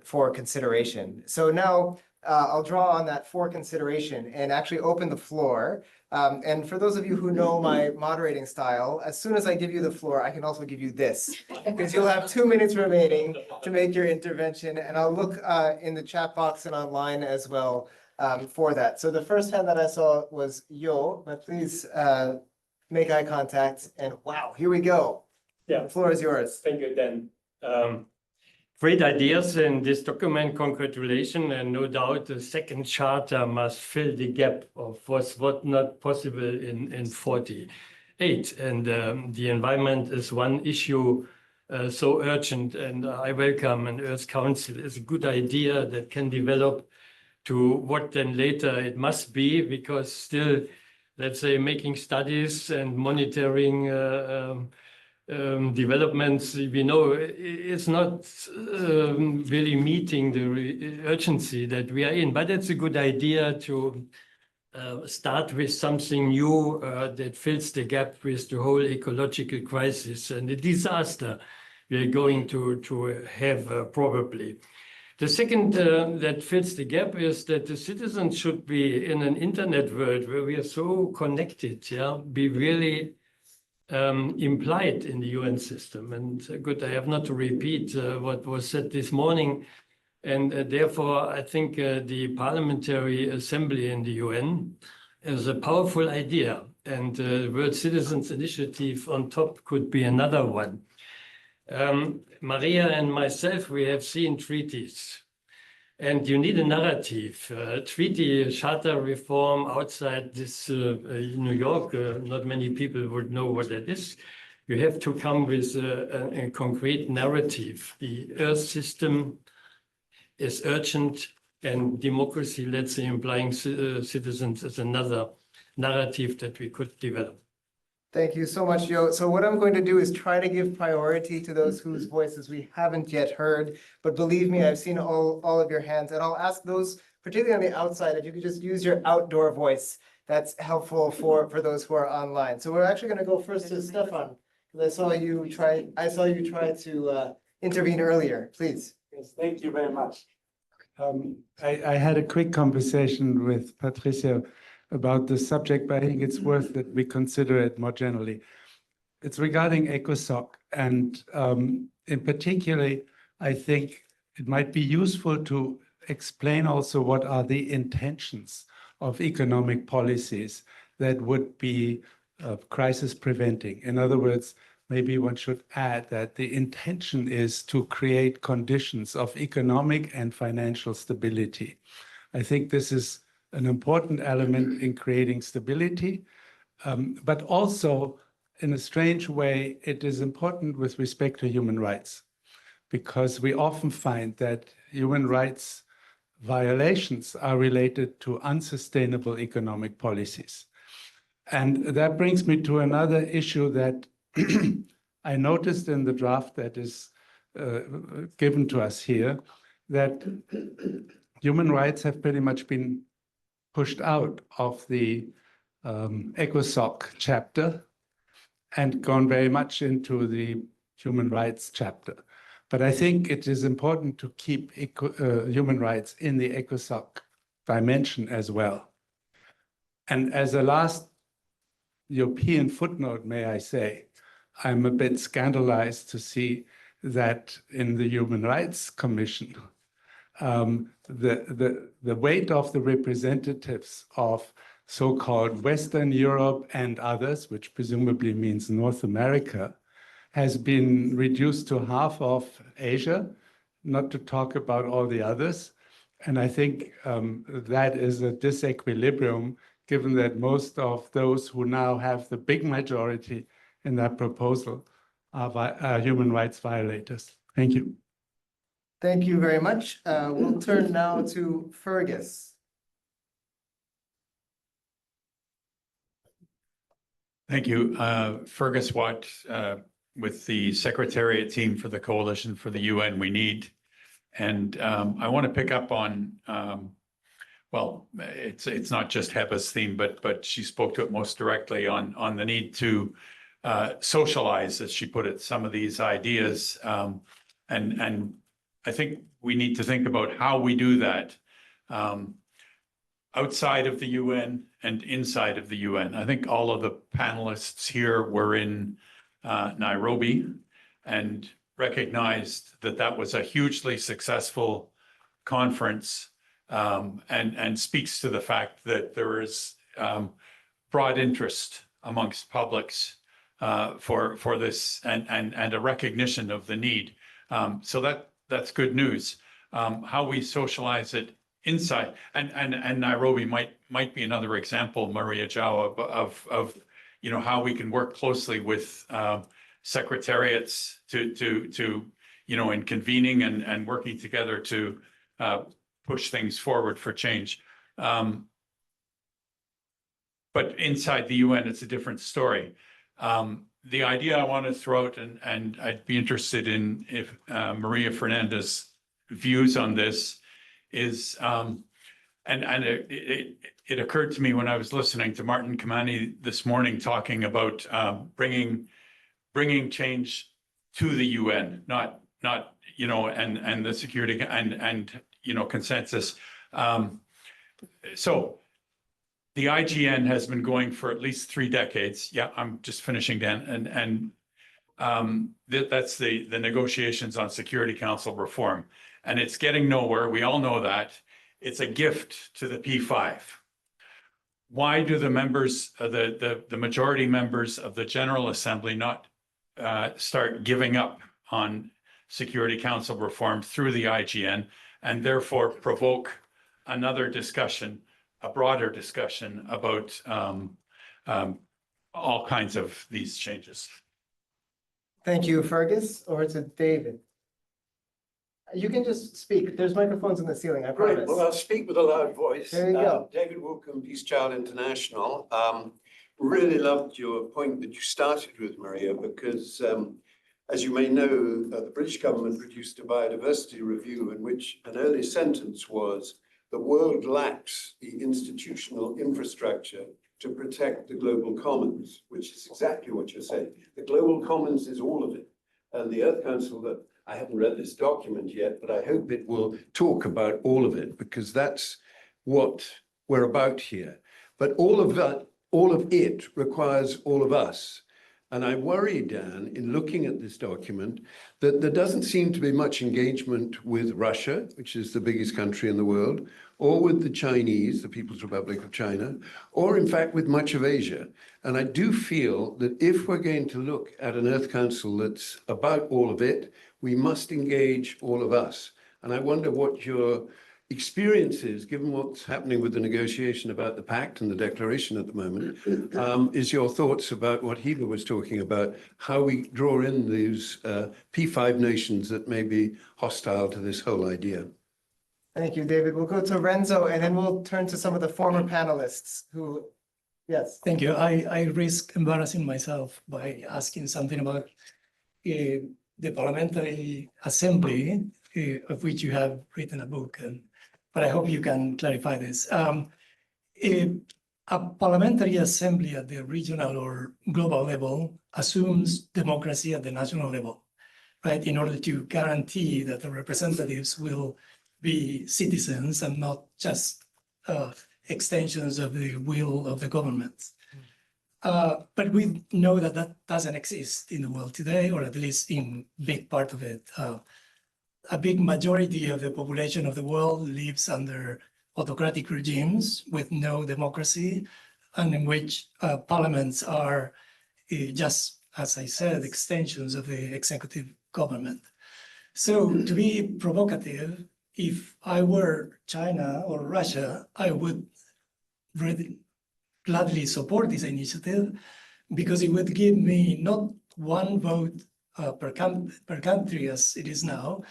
for consideration. So now I'll draw on that for consideration and actually open the floor. And for those of you who know my moderating style, as soon as I give you the floor, I can also give you this, because you'll have 2 minutes remaining to make your intervention. And I'll look in the chat box and online as well for that. So the first hand that I saw was Yo, but please make eye contact, and wow, here we go. Yeah. The floor is yours. Thank you, Dan. Great ideas in this document, congratulations, and no doubt the second charter must fill the gap of what not possible in 48. And the environment is one issue so urgent, and I welcome an Earth Council. It's a good idea that can develop to what then later it must be, because still, let's say, making studies and monitoring developments, we know it's not really meeting the urgency that we are in, but it's a good idea to start with something new that fills the gap with the whole ecological crisis and the disaster we are going to have probably. The second that fills the gap is that the citizens should be in an internet world where we are so connected, be really implied in the UN system. And good, I have not to repeat what was said this morning. And therefore, I think the Parliamentary Assembly in the UN is a powerful idea. And the World Citizens Initiative on top could be another one. Maria and myself, we have seen treaties. And you need a narrative. Treaty charter reform outside this New York, not many people would know what that is. You have to come with a concrete narrative. The Earth system is urgent, and democracy, let's say, implying citizens, is another narrative that we could develop. Thank you so much, Yo. So what I'm going to do is try to give priority to those whose voices we haven't yet heard. But believe me, I've seen all of your hands, and I'll ask those, particularly on the outside, if you could just use your outdoor voice. That's helpful for those who are online. So we're actually going to go first to Stefan, because I saw you try to intervene earlier. Please. Yes, thank you very much. I had a quick conversation with Patricia about the subject, but I think it's worth that we consider it more generally. It's regarding ECOSOC, and in particular, I think it might be useful to explain also what are the intentions of economic policies that would be crisis preventing. In other words, maybe one should add that the intention is to create conditions of economic and financial stability. I think this is an important element in creating stability, but also in a strange way, it is important with respect to human rights, because we often find that human rights violations are related to unsustainable economic policies. And that brings me to another issue that I noticed in the draft that is given to us here, that human rights have pretty much been pushed out of the ECOSOC chapter and gone very much into the human rights chapter. But I think it is important to keep human rights in the ECOSOC dimension as well. And as a last European footnote, may I say, I'm a bit scandalized to see that in the Human Rights Commission, the weight of the representatives of so-called Western Europe and others, which presumably means North America, has been reduced to half of Asia, not to talk about all the others. And I think that is a disequilibrium, given that most of those who now have the big majority in that proposal are human rights violators. Thank you. Thank you very much. We'll turn now to Fergus. Thank you. Fergus Watt with the Secretariat team for the Coalition for the UN We Need. And I want to pick up on, well, it's not just Heba's theme, but she spoke to it most directly on the need to socialize, as she put it, some of these ideas. And I think we need to think about how we do that outside of the UN and inside of the UN. I think all of the panelists here were in Nairobi and recognized that that was a hugely successful conference and speaks to the fact that there is broad interest amongst publics for this and a recognition of the need. So that's good news. How we socialize it inside and Nairobi might be another example, Maria João, of you know how we can work closely with secretariats to you know in convening and working together to push things forward for change. But inside the UN, it's a different story. The idea I want to throw out, and I'd be interested in if Maria Fernandez's views on this is, and it occurred to me when I was listening to Martin Kamani this morning talking about bringing change to the UN, not you know, and the security and you know consensus. So the IGN has been going for at least 3 decades. Yeah, I'm just finishing, Dan, and that's the negotiations on Security Council reform, and it's getting nowhere. We all know that. It's a gift to the P5. Why do the members, the majority members of the General Assembly not start giving up on Security Council reform through the IGN and therefore provoke another discussion, a broader discussion about all kinds of these changes? Thank you, Fergus. Over to David. You can just speak. There's microphones in the ceiling, I Great. promise. Well, I'll speak with a loud voice. There you go. David Woolcombe, Peace Child International. Really loved your point that you started with, Maria, because as you may know, the British government produced a biodiversity review in which an early sentence was, the world lacks the institutional infrastructure to protect the global commons, which is exactly what you're saying. The global commons is all of it. And the Earth Council, that I haven't read this document yet, but I hope it will talk about all of it, because that's what we're about here. But all of it requires all of us. And I worry, Dan, in looking at this document, that there doesn't seem to be much engagement with Russia, which is the biggest country in the world, or with the Chinese, the People's Republic of China, or in fact with much of Asia. And I do feel that if we're going to look at an Earth Council that's about all of it, we must engage all of us. And I wonder what your experience is, given what's happening with the negotiation about the pact and the declaration at the moment, is your thoughts about what Heba was talking about, how we draw in these P5 nations that may be hostile to this whole idea. Thank you, David. We'll go to Renzo, and then we'll turn to some of the former panelists who, yes. Thank you. I risk embarrassing myself by asking something about the Parliamentary Assembly, of which you have written a book, but I hope you can clarify this. A Parliamentary Assembly at the regional or global level assumes democracy at the national level, right? In order to guarantee that the representatives will be citizens and not just extensions of the will of the government. But we know that that doesn't exist in the world today, or at least in big part of it. A big majority of the population of the world lives under autocratic regimes with no democracy, and in which parliaments are just, as I said, extensions of the executive government. So to be provocative, if I were China or Russia, I would really gladly support this initiative because it would give me not one vote per country as it is now,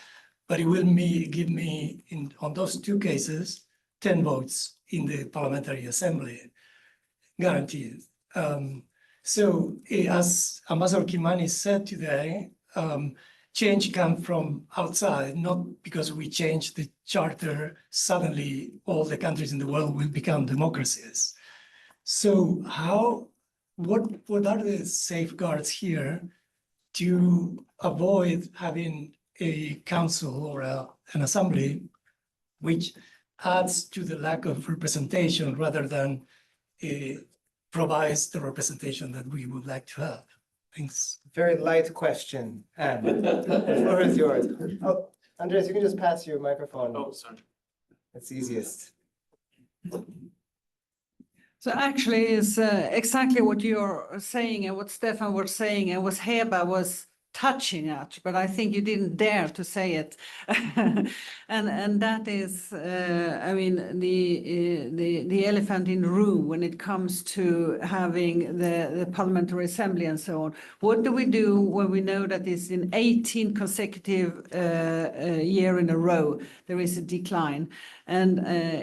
but it will give me, on those two cases, 10 votes in the Parliamentary Assembly, guaranteed. So as Ambassador Kimani said today, change comes from outside, not because we change the charter, suddenly all the countries in the world will become democracies. So what are the safeguards here to avoid having a council or an assembly which adds to the lack of representation rather than provides the representation that we would like to have? Thanks. Very light question. The floor is yours. Oh, Andres, you can just pass your microphone. Oh, sorry. It's easiest. So actually, it's exactly what you're saying and what Stefan was saying and what Heba was touching at, but I think you didn't dare to say it. And that is, I mean, the elephant in the room when it comes to having the Parliamentary Assembly and so on. What do we do when we know that it's in 18 consecutive year in a row there is a decline and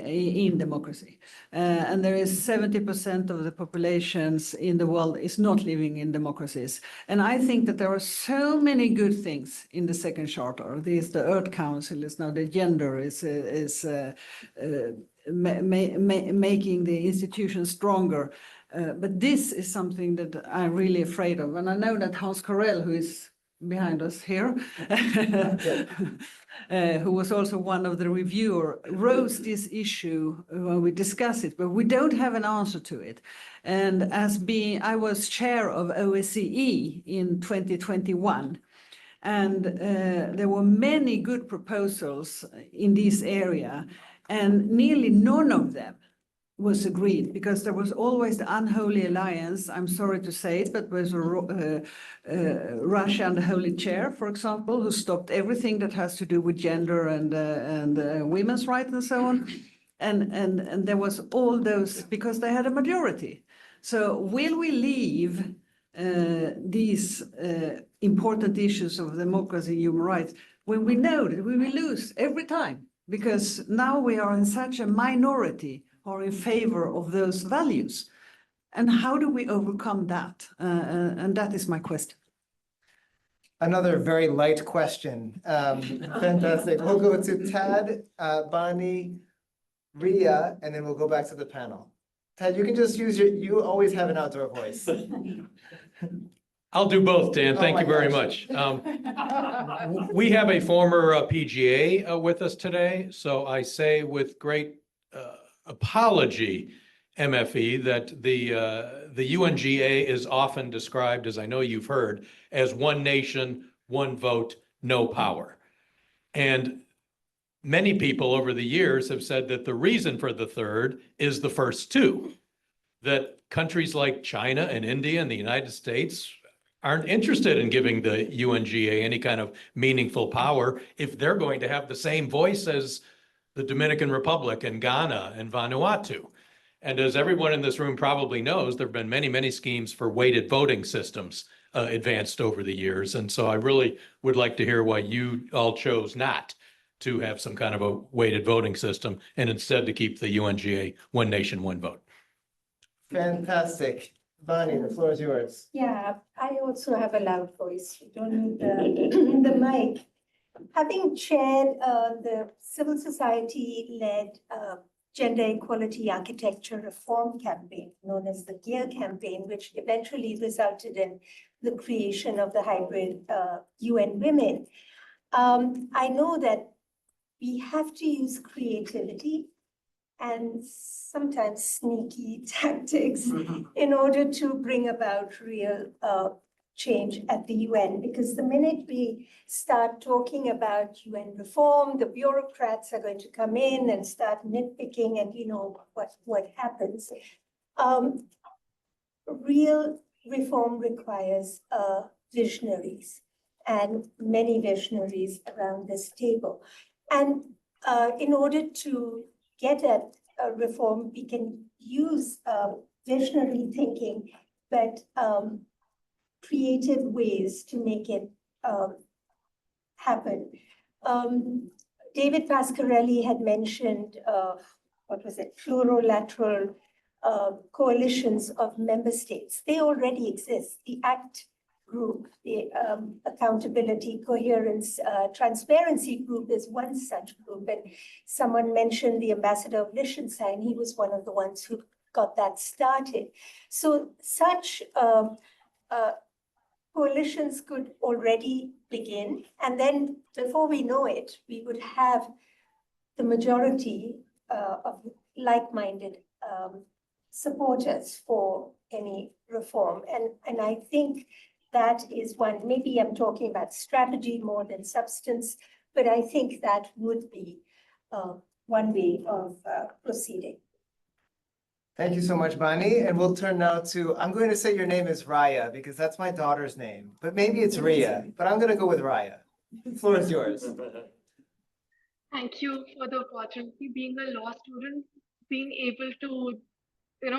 in democracy, and there is 70% of the populations in the world is not living in democracies. And I think that there are so many good things in the second charter. There's the Earth Council, is now the gender is making the institutions stronger. But this is something that I'm really afraid of. And I know that Hans Perell, who is behind us here, who was also one of the reviewer, rose this issue when we discussed it, but we don't have an answer to it. And I was chair of OSCE in 2021, and there were many good proposals in this area, and nearly none of them was agreed, because there was always the unholy alliance, I'm sorry to say it, but was Russia and the Holy Chair, for example, who stopped everything that has to do with gender and women's rights and so on. And there was all those, because they had a majority. So will we leave these important issues of democracy and human rights when we know that we will lose every time? Because now we are in such a minority or in favor of those values. And how do we overcome that? And that is my question. Another very light question. Fantastic. We'll go to Tad, Bonnie, Ria, and then we'll go back to the panel. Tad, you can just use you always have an outdoor voice. I'll do both, Dan. Oh Thank my you very gosh. much. We have a former PGA with us today, so I say with great apology, MFE, that the UNGA is often described, as I know you've heard, as one nation, one vote, no power. And many people over the years have said that the reason for the third is the first two, that countries like China and India and the United States aren't interested in giving the UNGA any kind of meaningful power if they're going to have the same voice as the Dominican Republic and Ghana and Vanuatu. And as everyone in this room probably knows, there have been many, many schemes for weighted voting systems advanced over the years. And so I really would like to hear why you all chose not to have some kind of a weighted voting system and instead to keep the UNGA one nation, one vote. Fantastic. Bonnie, the floor is yours. Yeah, I also have a loud voice. You don't need the mic. Having chaired the civil society-led gender equality architecture reform campaign, known as the GEAR campaign, which eventually resulted in the creation of the hybrid UN Women, I know that we have to use creativity and sometimes sneaky tactics in order to bring about real change at the UN, because the minute we start talking about UN reform, the bureaucrats are going to come in and start nitpicking, and you know what happens. Real reform requires visionaries, and many visionaries around this table. And in order to get at reform, we can use visionary thinking, but creative ways to make it happen. David Pasquarelli had mentioned, what was it, plurilateral coalitions of member states. They already exist. The ACT group, the Accountability, Coherence, Transparency group is one such group. And someone mentioned the ambassador of Liechtenstein. He was one of the ones who got that started. So such coalitions could already begin. And then before we know it, we would have the majority of like-minded supporters for any reform. And I think that is one, maybe I'm talking about strategy more than substance, but I think that would be one way of proceeding. Thank you so much, Bani. And we'll turn now to, I'm going to say your name is Raya because that's my daughter's name, but maybe it's Ria, but I'm going to go with Raya. The floor is yours. Thank you for the opportunity. Being a law student, being able to,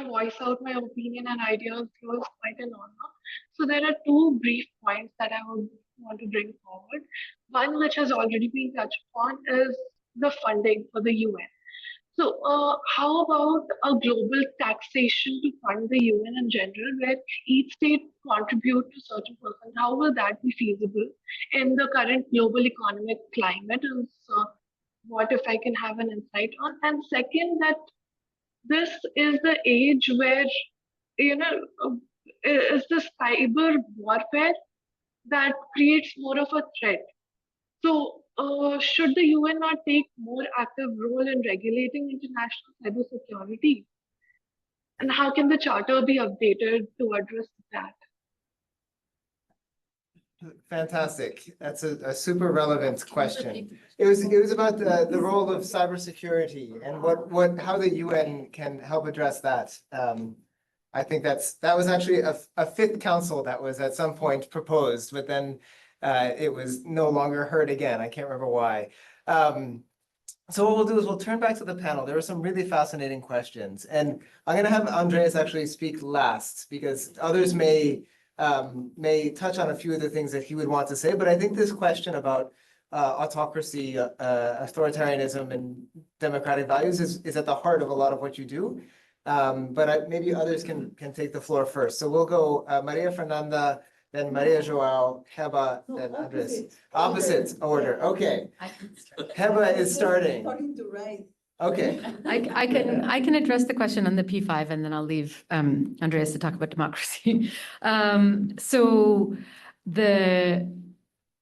voice out my opinion and ideas was quite an honor. So there are two brief points that I would want to bring forward. One, which has already been touched upon, is the funding for the UN. So how about a global taxation to fund the UN in general, where each state contribute to certain percent? How will that be feasible in the current global economic climate? And what if I can have an insight on? And second, that this is the age where, is the cyber warfare that creates more of a threat. So should the UN not take more active role in regulating international cybersecurity? And how can the charter be updated to address that? Fantastic. That's a super relevant question. It was about the role of cybersecurity and how the UN can help address that. I think that was actually a fifth council that was at some point proposed, but then it was no longer heard again. I can't remember why. So what we'll do is we'll turn back to the panel. There were some really fascinating questions, and I'm going to have Andreas actually speak last because others may touch on a few of the things that he would want to say. But I think this question about autocracy, authoritarianism, and democratic values is at the heart of a lot of what you do. But maybe others can take the floor first. So we'll go Maria Fernanda, then Maria Joao, Heba, then Andres. Opposite order. Okay. Heba is starting. Okay. I can address the question on the P5 and then I'll leave Andreas to talk about democracy. I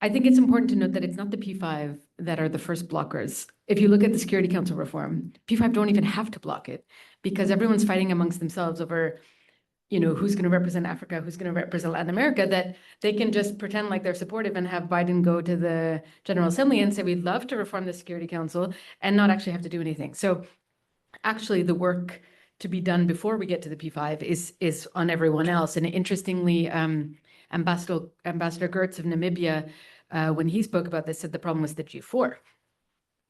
think it's important to note that it's not the P5 that are the first blockers. If you look at the Security Council reform, P5 don't even have to block it because everyone's fighting amongst themselves over who's going to represent Africa, who's going to represent Latin America, that they can just pretend like they're supportive and have Biden go to the General Assembly and say, we'd love to reform the Security Council and not actually have to do anything. So actually the work to be done before we get to the P5 is on everyone else. And interestingly, Ambassador Gertz of Namibia, when he spoke about this, said the problem was the G4.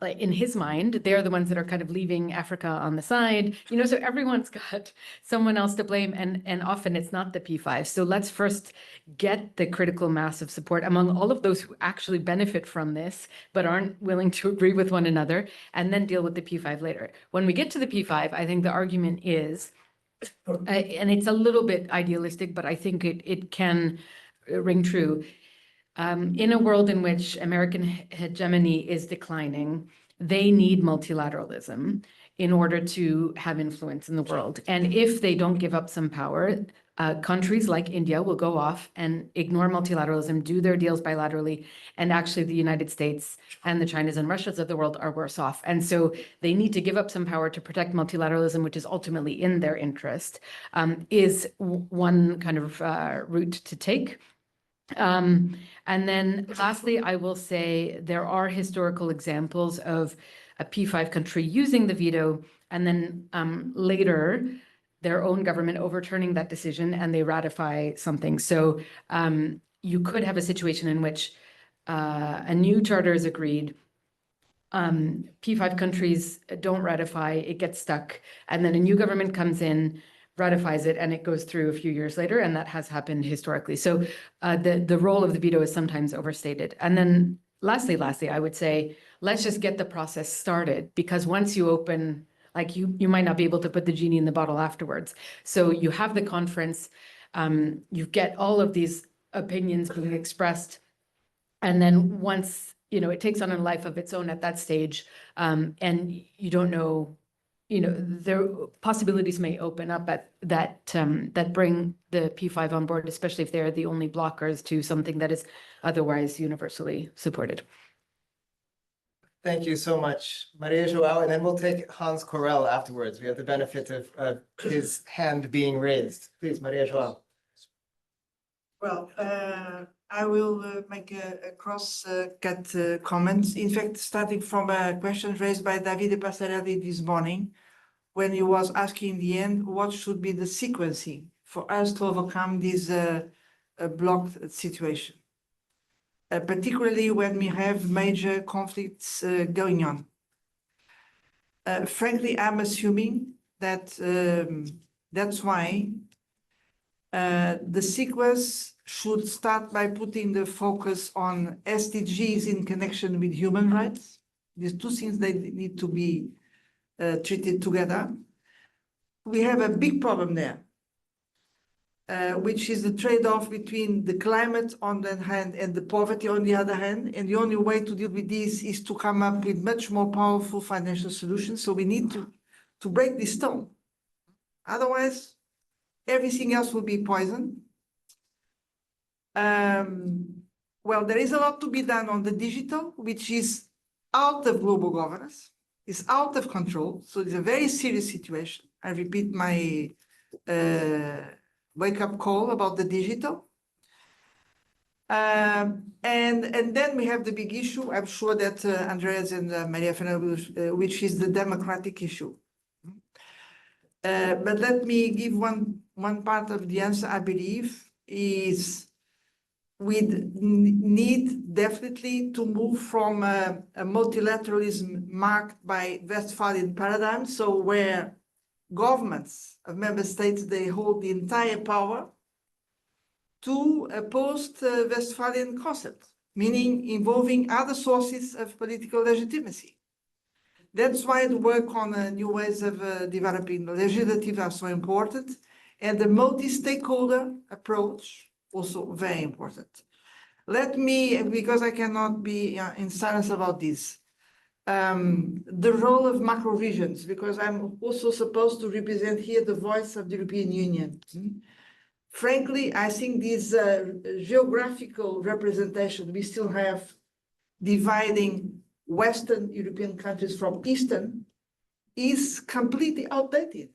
Like in his mind, they're the ones that are kind of leaving Africa on the side, so everyone's got someone else to blame, and often it's not the P5. So let's first get the critical mass of support among all of those who actually benefit from this, but aren't willing to agree with one another, and then deal with the P5 later. When we get to the P5, I think the argument is, and it's a little bit idealistic, but I think it can ring true. In a world in which American hegemony is declining, they need multilateralism in order to have influence in the world. And if they don't give up some power, countries like India will go off and ignore multilateralism, do their deals bilaterally, and actually the United States and the Chinas and Russias of the world are worse off. And so they need to give up some power to protect multilateralism, which is ultimately in their interest, is one kind of route to take. And then lastly, I will say there are historical examples of a P5 country using the veto and then later their own government overturning that decision and they ratify something. So you could have a situation in which a new charter is agreed, P5 countries don't ratify, it gets stuck, and then a new government comes in, ratifies it, and it goes through a few years later, and that has happened historically. So the role of the veto is sometimes overstated. And then lastly, I would say, let's just get the process started, because once you open, like you might not be able to put the genie in the bottle afterwards. So you have the conference, you get all of these opinions being expressed, and then once, it takes on a life of its own at that stage, and you don't know, there possibilities may open up that bring the P5 on board, especially if they're the only blockers to something that is otherwise universally supported. Thank you so much, Maria Joao, and then we'll take Hans Perell afterwards. We have the benefit of his hand being raised. Please, Maria Joao. Well, I will make a cross-cut comment. In fact, starting from a question raised by Davide Passarelli this morning, when he was asking in the end, what should be the sequencing for us to overcome this blocked situation, particularly when we have major conflicts going on. Frankly, I'm assuming that that's why the sequence should start by putting the focus on SDGs in connection with human rights. These two things, they need to be treated together. We have a big problem there, which is the trade-off between the climate on the one hand and the poverty on the other hand. And the only way to deal with this is to come up with much more powerful financial solutions. So we need to break this stone. Otherwise, everything else will be poison. Well, there is a lot to be done on the digital, which is out of global governance. It's out of control. So it's a very serious situation. I repeat my wake-up call about the digital. And then we have the big issue, I'm sure that Andreas and Maria Fernanda, which is the democratic issue. But let me give one part of the answer, I believe, is we need definitely to move from a multilateralism marked by Westphalian paradigm, so where governments of member states, they hold the entire power, to a post-Westphalian concept, meaning involving other sources of political legitimacy. That's why the work on new ways of developing legislative are so important, and the multi-stakeholder approach also very important. Let me, because I cannot be in silence about this, the role of macro regions, because I'm also supposed to represent here the voice of the European Union. Frankly, I think this geographical representation we still have dividing Western European countries from Eastern is completely outdated.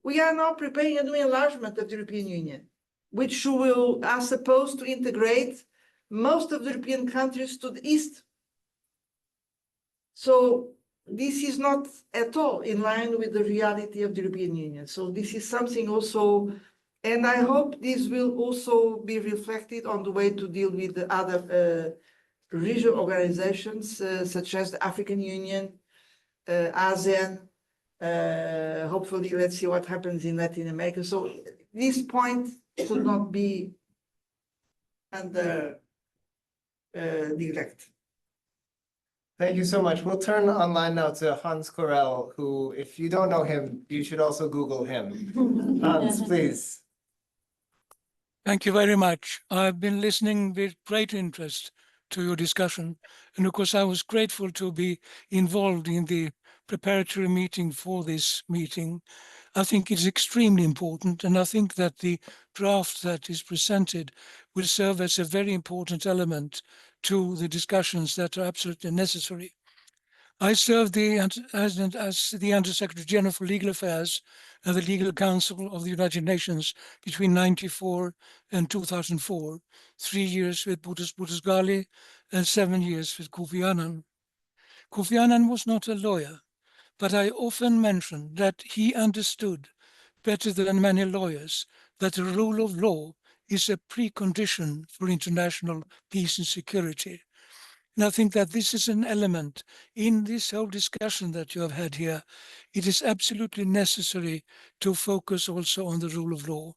We are now preparing a new enlargement of the European Union, which are supposed to integrate most of the European countries to the East. So this is not at all in line with the reality of the European Union. So this is something also, and I hope this will also be reflected on the way to deal with the other regional organizations, such as the African Union, ASEAN, hopefully, let's see what happens in Latin America. So this point should not be under neglect. Thank you so much. We'll turn online now to Hans Perell, who, if you don't know him, you should also Google him. Hans, please. Thank you very much. I've been listening with great interest to your discussion. And of course, I was grateful to be involved in the preparatory meeting for this meeting. I think it's extremely important, and I think that the draft that is presented will serve as a very important element to the discussions that are absolutely necessary. I served as the Undersecretary General for Legal Affairs and the Legal Council of the United Nations between 1994 and 2004, 3 years with Boutros Ghali and 7 years with Kofi Annan. Kofi Annan was not a lawyer, but I often mention that he understood better than many lawyers that the rule of law is a precondition for international peace and security. And I think that this is an element in this whole discussion that you have had here. It is absolutely necessary to focus also on the rule of law.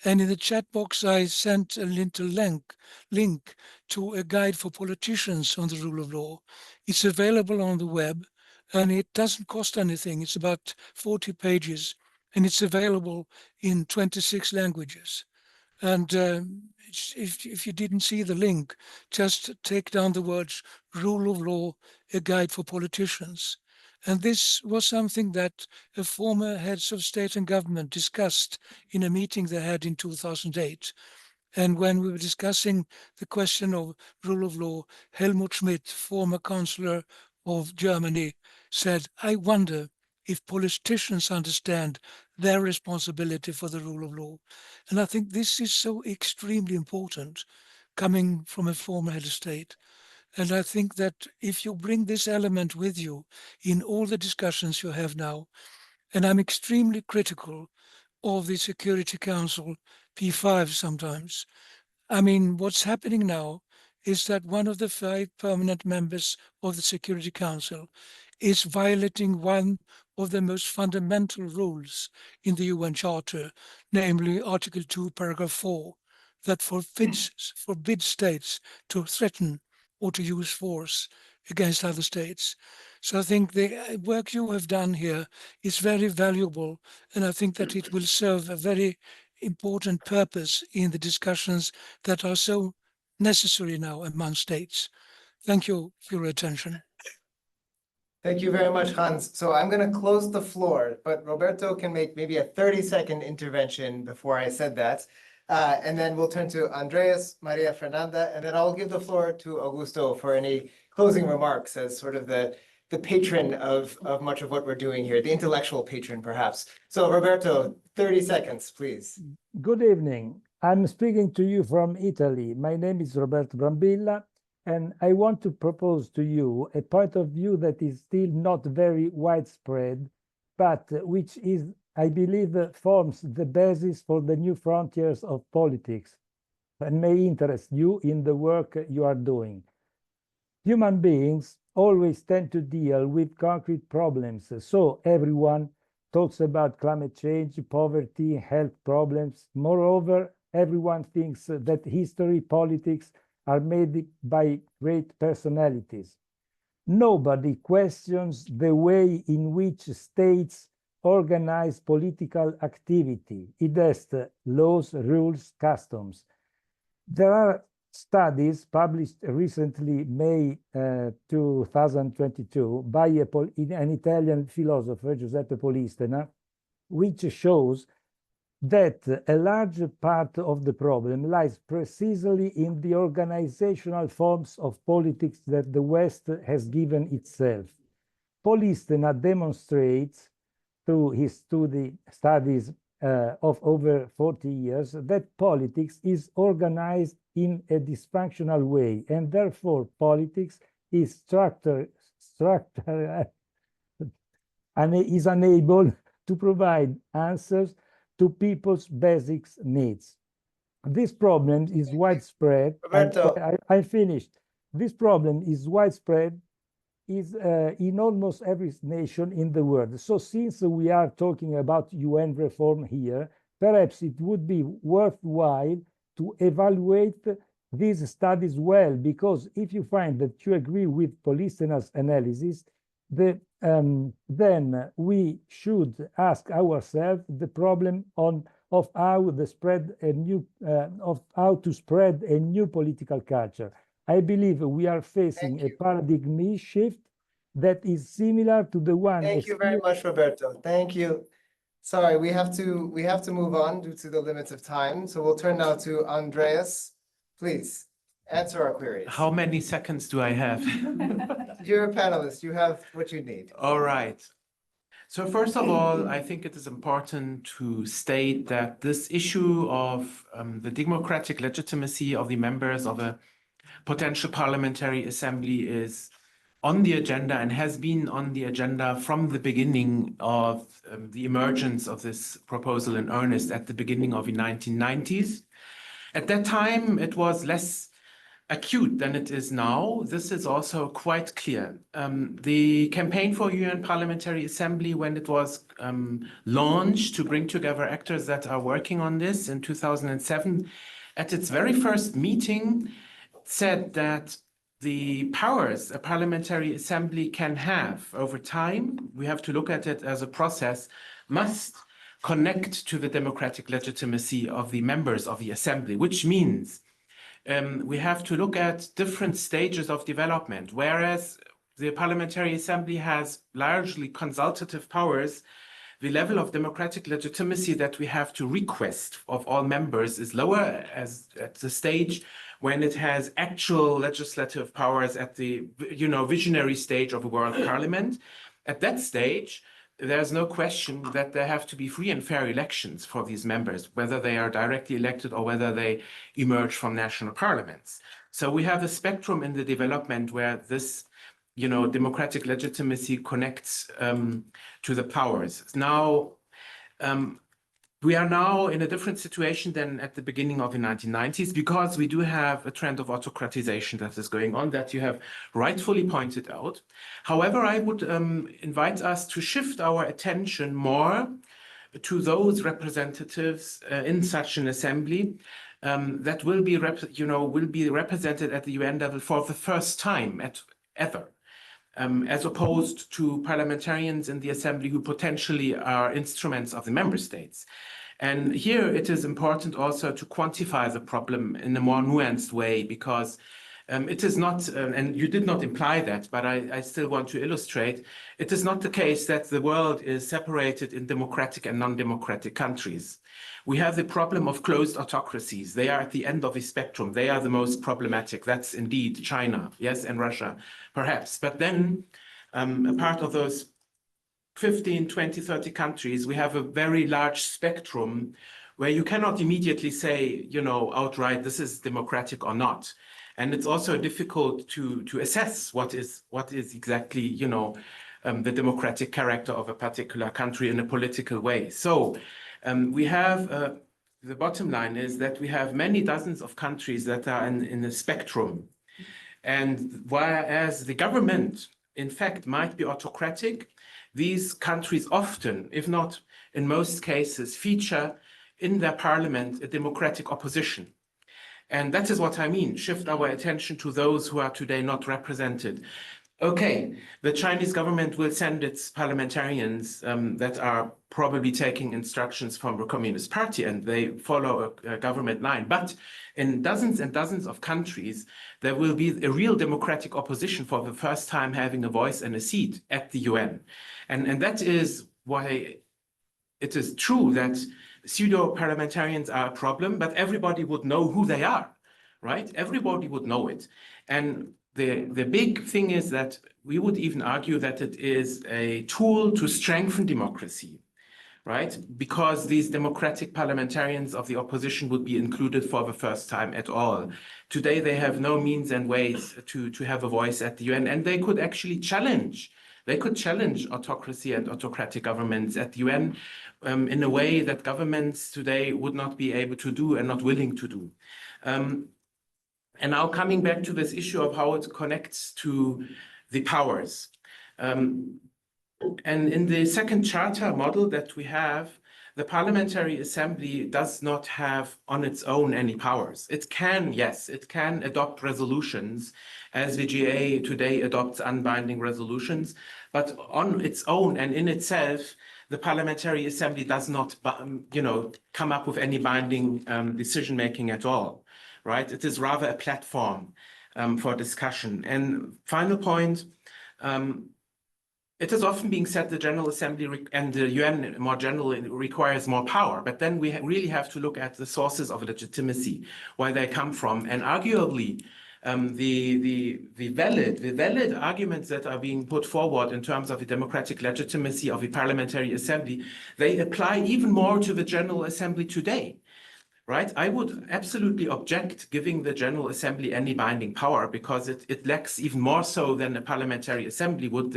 And in the chat box, I sent a little link to a guide for politicians on the rule of law. It's available on the web and it doesn't cost anything. It's about 40 pages and it's available in 26 languages. And if you didn't see the link, just take down the words rule of law, a guide for politicians. And this was something that a former heads of state and government discussed in a meeting they had in 2008. And when we were discussing the question of rule of law, Helmut Schmidt, former chancellor of Germany, said, I wonder if politicians understand their responsibility for the rule of law. And I think this is so extremely important coming from a former head of state. And I think that if you bring this element with you in all the discussions you have now, and I'm extremely critical of the Security Council P5 sometimes. I mean, what's happening now is that one of the 5 permanent members of the Security Council is violating one of the most fundamental rules in the UN Charter, namely Article 2, Paragraph 4, that forbids states to threaten or to use force against other states. So I think the work you have done here is very valuable, and I think that it will serve a very important purpose in the discussions that are so necessary now among states. Thank you for your attention. Thank you very much, Hans. So I'm going to close the floor, but Roberto can make maybe a 30-second intervention before I said that. And then we'll turn to Andreas, Maria Fernanda, and then I'll give the floor to Augusto for any closing remarks as sort of the patron of much of what we're doing here, the intellectual patron, perhaps. So Roberto, 30 seconds, please. Good evening. I'm speaking to you from Italy. My name is Roberto Brambilla, and I want to propose to you a point of view that is still not very widespread, but which is, I believe, forms the basis for the new frontiers of politics and may interest you in the work you are doing. Human beings always tend to deal with concrete problems, so everyone talks about climate change, poverty, health problems. Moreover, everyone thinks that history, politics are made by great personalities. Nobody questions the way in which states organize political activity. It has laws, rules, customs. There are studies published recently, May 2022, by an Italian philosopher, Giuseppe Polistena, which shows that a large part of the problem lies precisely in the organizational forms of politics that the West has given itself. Polistena demonstrates through his studies of over 40 years that politics is organized in a dysfunctional way, and therefore politics is and is unable to provide answers to people's basic needs. This problem is widespread. I finished. This problem is widespread in almost every nation in the world. So since we are talking about UN reform here, perhaps it would be worthwhile to evaluate these studies well, because if you find that you agree with Polistena's analysis, then we should ask ourselves the problem of how to spread a new political culture. I believe we are facing a paradigm shift that is similar to the one. Thank you very much, Roberto. Thank you. Sorry, we have to move on due to the limits of time. So we'll turn now to Andreas, please. answer our queries. How many seconds do I have? You're a panelist. You have what you need. All right. So first of all, I think it is important to state that this issue of the democratic legitimacy of the members of a potential parliamentary assembly is on the agenda and has been on the agenda from the beginning of the emergence of this proposal in earnest at the beginning of the 1990s. At that time, it was less acute than it is now. This is also quite clear. The campaign for UN Parliamentary Assembly, when it was launched to bring together actors that are working on this in 2007, at its very first meeting, said that the powers a parliamentary assembly can have over time, we have to look at it as a process, must connect to the democratic legitimacy of the members of the assembly, which means we have to look at different stages of development. Whereas the Parliamentary Assembly has largely consultative powers, the level of democratic legitimacy that we have to request of all members is lower as at the stage when it has actual legislative powers at the visionary stage of a world parliament. At that stage, there's no question that there have to be free and fair elections for these members, whether they are directly elected or whether they emerge from national parliaments. So we have a spectrum in the development where this, democratic legitimacy connects to the powers. Now, we are now in a different situation than at the beginning of the 1990s because we do have a trend of autocratization that is going on that you have rightfully pointed out. However, I would invite us to shift our attention more to those representatives in such an assembly that will be represented at the UN level for the first time ever. As opposed to parliamentarians in the assembly who potentially are instruments of the member states. And here it is important also to quantify the problem in a more nuanced way because it is not, and you did not imply that, but I still want to illustrate, it is not the case that the world is separated in democratic and non-democratic countries. We have the problem of closed autocracies. They are at the end of the spectrum. They are the most problematic. That's indeed China, yes, and Russia, perhaps. But then a part of those 15, 20, 30 countries, we have a very large spectrum where you cannot immediately say, outright, this is democratic or not. And it's also difficult to assess what is exactly, the democratic character of a particular country in a political way. So we have, the bottom line is that we have many dozens of countries that are in the spectrum. And whereas the government, in fact, might be autocratic, these countries often, if not in most cases, feature in their parliament a democratic opposition. And that is what I mean, shift our attention to those who are today not represented. Okay, the Chinese government will send its parliamentarians that are probably taking instructions from the Communist Party and they follow a government line. But in dozens and dozens of countries, there will be a real democratic opposition for the first time having a voice and a seat at the UN. And that is why it is true that pseudo-parliamentarians are a problem, but everybody would know who they are, right? Everybody would know it. And the big thing is that we would even argue that it is a tool to strengthen democracy, right? Because these democratic parliamentarians of the opposition would be included for the first time at all. Today, they have no means and ways to have a voice at the UN, and they could actually challenge. They could challenge autocracy and autocratic governments at the UN in a way that governments today would not be able to do and not willing to do. And now coming back to this issue of how it connects to the powers. And in the second charter model that we have, the Parliamentary Assembly does not have on its own any powers. It can, yes, it can adopt resolutions as the GA today adopts unbinding resolutions, but on its own and in itself, the Parliamentary Assembly does not, come up with any binding decision-making at all. Right? It is rather a platform for discussion. And final point, It is often being said the General Assembly and the UN more generally requires more power, but then we really have to look at the sources of legitimacy, where they come from, and arguably the valid arguments that are being put forward in terms of the democratic legitimacy of the Parliamentary Assembly, they apply even more to the General Assembly today. Right? I would absolutely object giving the General Assembly any binding power, because it lacks even more so than a Parliamentary Assembly would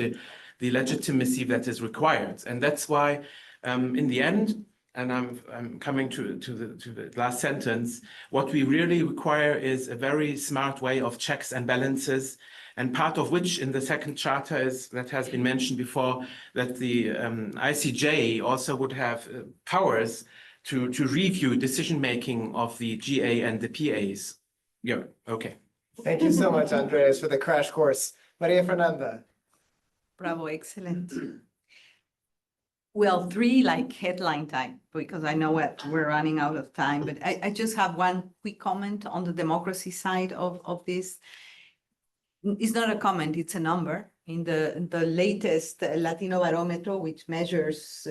the legitimacy that is required. And that's why in the end, and I'm coming to the last sentence, what we really require is a very smart way of checks and balances, and part of which in the second charter is, that has been mentioned before, that the ICJ also would have powers to review decision-making of the GA and the PAs. Yeah, okay. Thank you so much, Andreas, for the crash course. Maria Fernanda. Bravo, excellent. Well, three like headline type, because I know we're running out of time, but I just have one quick comment on the democracy side of this. It's not a comment, it's a number. In the latest Latino barometer, which measures,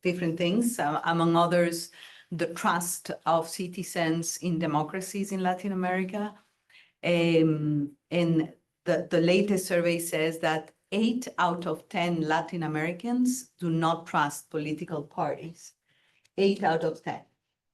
different things, among others, the trust of citizens in democracies in Latin America. And the latest survey says that 8 out of 10 Latin Americans do not trust political parties. 8 out of 10.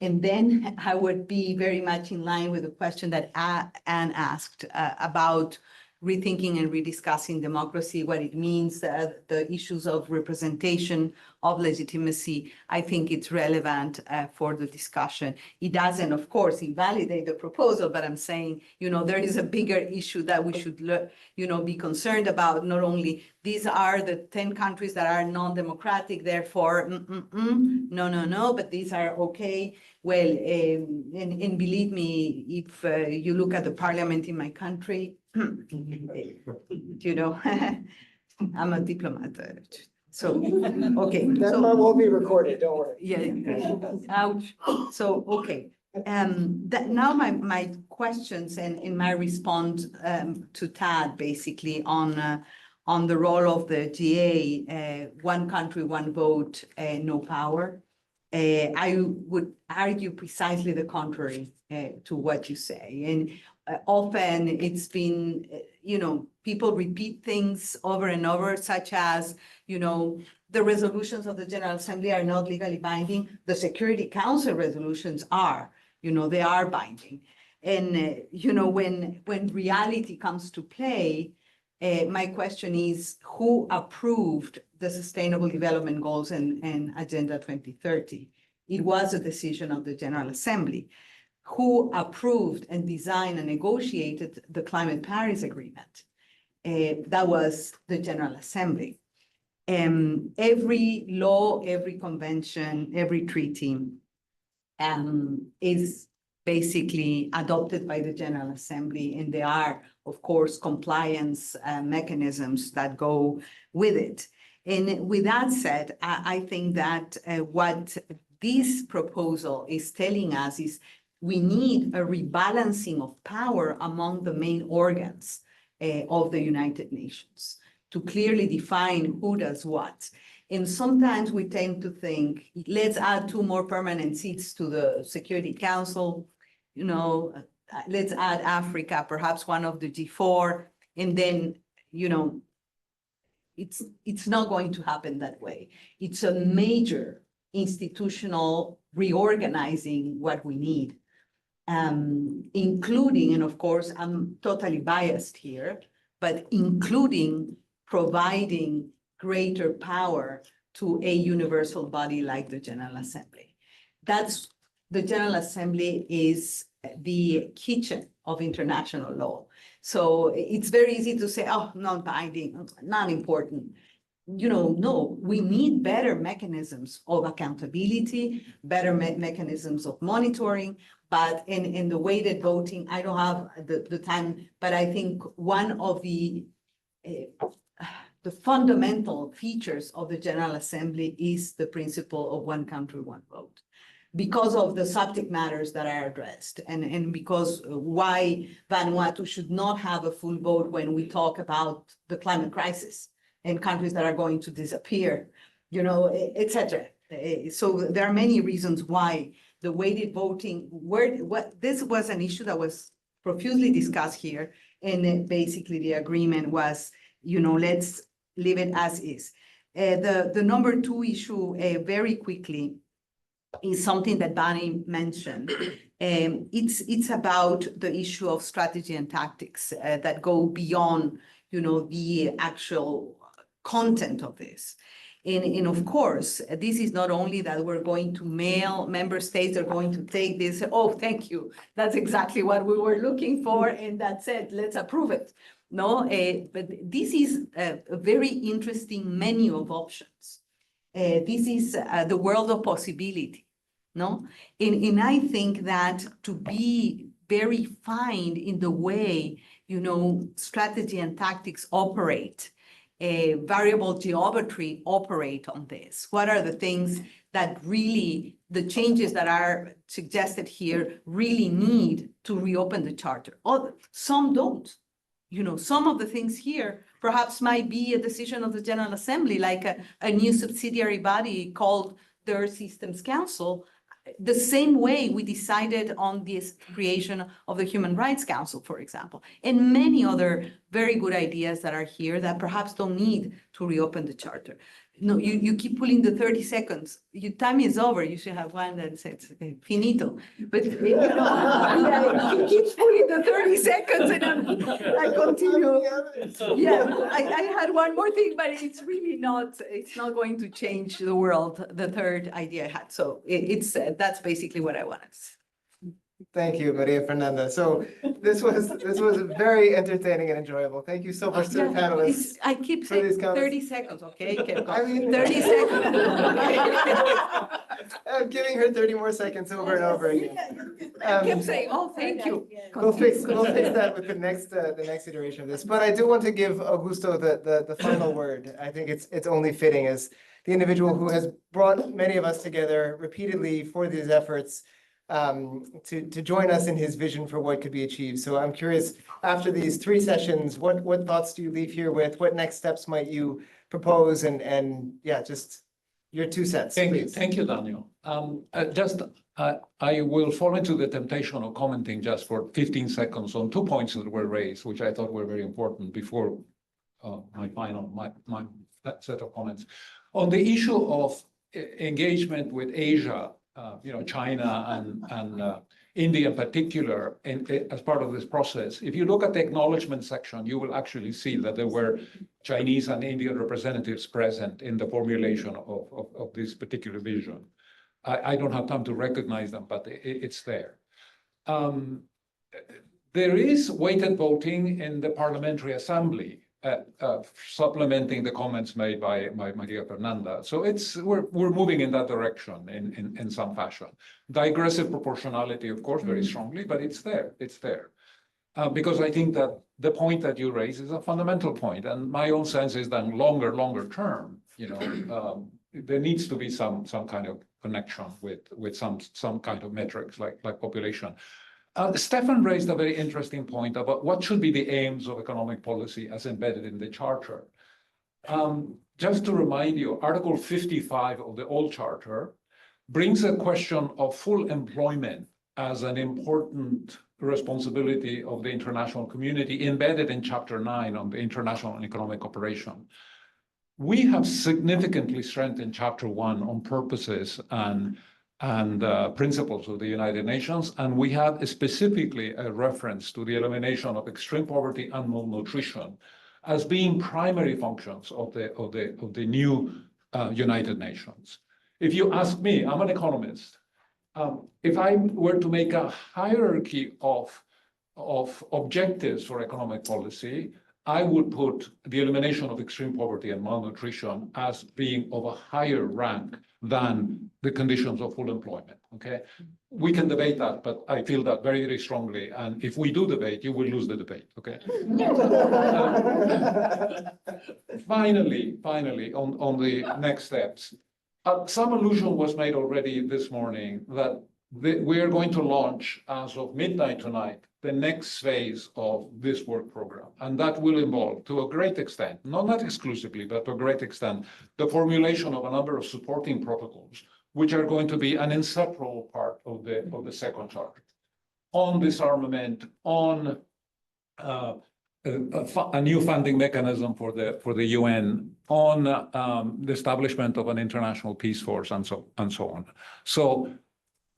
And then I would be very much in line with the question that Anne asked about rethinking and rediscussing democracy, what it means, the issues of representation, of legitimacy. I think it's relevant for the discussion. It doesn't, of course, invalidate the proposal, but I'm saying, there is a bigger issue that we should, be concerned about. Not only these are the 10 countries that are non-democratic, therefore, no, but these are okay. Well, and believe me, if you look at the parliament in my country, I'm a diplomat. So, okay. That part won't be recorded, don't worry. Yeah, ouch. So, okay. Now my questions and in my response to Tad, basically on the role of the GA, one country, one vote, no power. I would argue precisely the contrary to what you say. And often it's been, people repeat things over and over, such as, the resolutions of the General Assembly are not legally binding. The Security Council resolutions are, they are binding. And, when reality comes to play, my question is, who approved the Sustainable Development Goals and Agenda 2030? It was a decision of the General Assembly. Who approved and designed and negotiated the Climate Paris Agreement? That was the General Assembly. Every law, every convention, every treaty is basically adopted by the General Assembly, and there are, of course, compliance mechanisms that go with it. And with that said, I think that what this proposal is telling us is we need a rebalancing of power among the main organs of the United Nations to clearly define who does what. And sometimes we tend to think, let's add 2 more permanent seats to the Security Council, let's add Africa, perhaps one of the G4, and then, it's not going to happen that way. It's a major institutional reorganizing what we need. Including, and of course, I'm totally biased here, but including providing greater power to a universal body like the General Assembly. The General Assembly is the kitchen of international law. So it's very easy to say, oh, non-binding, not important. No, we need better mechanisms of accountability, better mechanisms of monitoring, but in the weighted voting, I don't have the time, but I think one of the fundamental features of the General Assembly is the principle of one country, one vote, because of the subject matters that are addressed, and because why Vanuatu should not have a full vote when we talk about the climate crisis and countries that are going to disappear, you know, etc. So there are many reasons why the weighted voting, this was an issue that was profusely discussed here, and then basically the agreement was, you know, let's leave it as is. The number two issue, very quickly, is something that Bonnie mentioned. It's about the issue of strategy and tactics that go beyond, you know, the actual content of this. And of course, this is not only that we're going to mail, member states are going to take this, oh, thank you, that's exactly what we were looking for, and that's it, let's approve it. No, but this is a very interesting menu of options. This is the world of possibility, no? And I think that to be very fine in the way, you know, strategy and tactics operate, variable geometry operate on this. What are the things that really, the changes that are suggested here really need to reopen the charter? Some don't. You know, some of the things here perhaps might be a decision of the General Assembly, like a new subsidiary body called the Earth Systems Council, the same way we decided on this creation of the Human Rights Council, for example, and many other very good ideas that are here that perhaps don't need to reopen the charter. No, you keep pulling the 30 seconds. Your time is over. You should have one that says finito. But you know, you keep pulling the 30 seconds and I continue. Yeah, I had one more thing, but it's really not, it's not going to change the world, the third idea I had. So that's basically what I wanted to say. Thank you, Maria Fernanda. So this was very entertaining and enjoyable. Thank you so much to the panelists. I keep saying 30 seconds, okay? I mean, 30 seconds. I'm giving her 30 more seconds over and over again. I kept saying, oh, thank you. We'll fix that with the next iteration of this. But I do want to give Augusto the final word. I think it's only fitting as the individual who has brought many of us together repeatedly for these efforts, to join us in his vision for what could be achieved. So I'm curious, after these 3 sessions, what thoughts do you leave here with? What next steps might you propose? And yeah, just your 2 cents, please. Thank you, Daniel. I will fall into the temptation of commenting just for 15 seconds on 2 points that were raised, which I thought were very important before my set of comments. On the issue of engagement with Asia, you know, China and India in particular, as part of this process. If you look at the acknowledgement section, you will actually see that there were Chinese and Indian representatives present in the formulation of this particular vision. I don't have time to recognize them, but it's there. There is weighted voting in the Parliamentary Assembly, supplementing the comments made by Maria Fernanda. So we're moving in that direction in some fashion. Digressive proportionality, of course, very strongly, but it's there. It's there. Because I think that the point that you raise is a fundamental point, and my own sense is that longer term, you know, there needs to be some kind of connection with some kind of metrics like population. Stefan raised a very interesting point about what should be the aims of economic policy as embedded in the Charter. Just to remind you, Article 55 of the old Charter brings a question of full employment as an important responsibility of the international community embedded in Chapter 9 on the international and economic cooperation. We have significantly strengthened Chapter 1 on purposes and principles of the United Nations, and we have specifically a reference to the elimination of extreme poverty and malnutrition as being primary functions of the new United Nations. If you ask me, I'm an economist. If I were to make a hierarchy of objectives for economic policy, I would put the elimination of extreme poverty and malnutrition as being of a higher rank than the conditions of full employment, okay? We can debate that, but I feel that very, very strongly. And if we do debate, you will lose the debate, okay? Finally, on the next steps. Some allusion was made already this morning that we are going to launch as of midnight tonight the next phase of this work program. And that will involve, to a great extent, not exclusively, but to a great extent, the formulation of a number of supporting protocols, which are going to be an inseparable part of the second charter, on disarmament, on a new funding mechanism for the UN, on the establishment of an international peace force, and so on. So,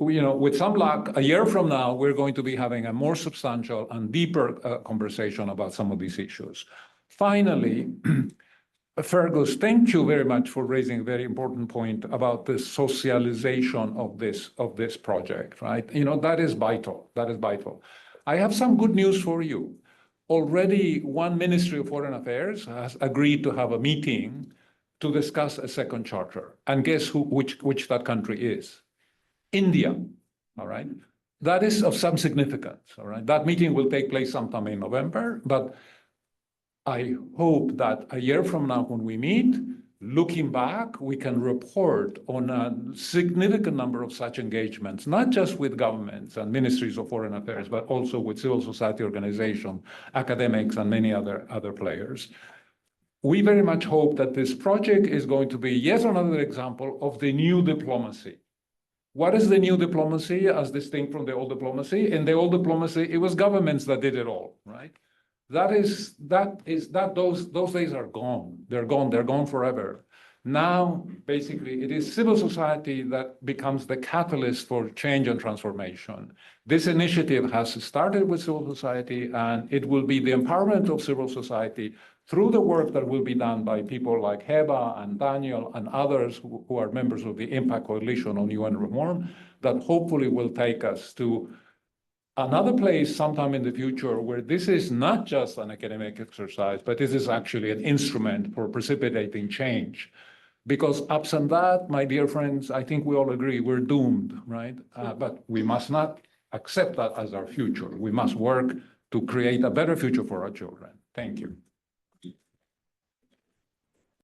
with some luck, a year from now, we're going to be having a more substantial and deeper conversation about some of these issues. Finally, Fergus, thank you very much for raising a very important point about the socialization of this project, right? That is vital. That is vital. I have some good news for you. Already, one Ministry of Foreign Affairs has agreed to have a meeting to discuss a second charter. And guess which that country is? India, all right? That is of some significance, all right? That meeting will take place sometime in November, but I hope that a year from now when we meet, looking back, we can report on a significant number of such engagements, not just with governments and ministries of foreign affairs, but also with civil society organizations, academics, and many other players. We very much hope that this project is going to be yet another example of the new diplomacy. What is the new diplomacy as distinct from the old diplomacy? In the old diplomacy, it was governments that did it all, right? Those days are gone. They're gone forever. Now, basically, it is civil society that becomes the catalyst for change and transformation. This initiative has started with civil society, and it will be the empowerment of civil society through the work that will be done by people like Heba and Daniel and others who are members of the Impact Coalition on UN Reform, that hopefully will take us to another place sometime in the future where this is not just an academic exercise, but this is actually an instrument for precipitating change. Because absent that, my dear friends, I think we all agree we're doomed, right? But we must not accept that as our future. We must work to create a better future for our children. Thank you.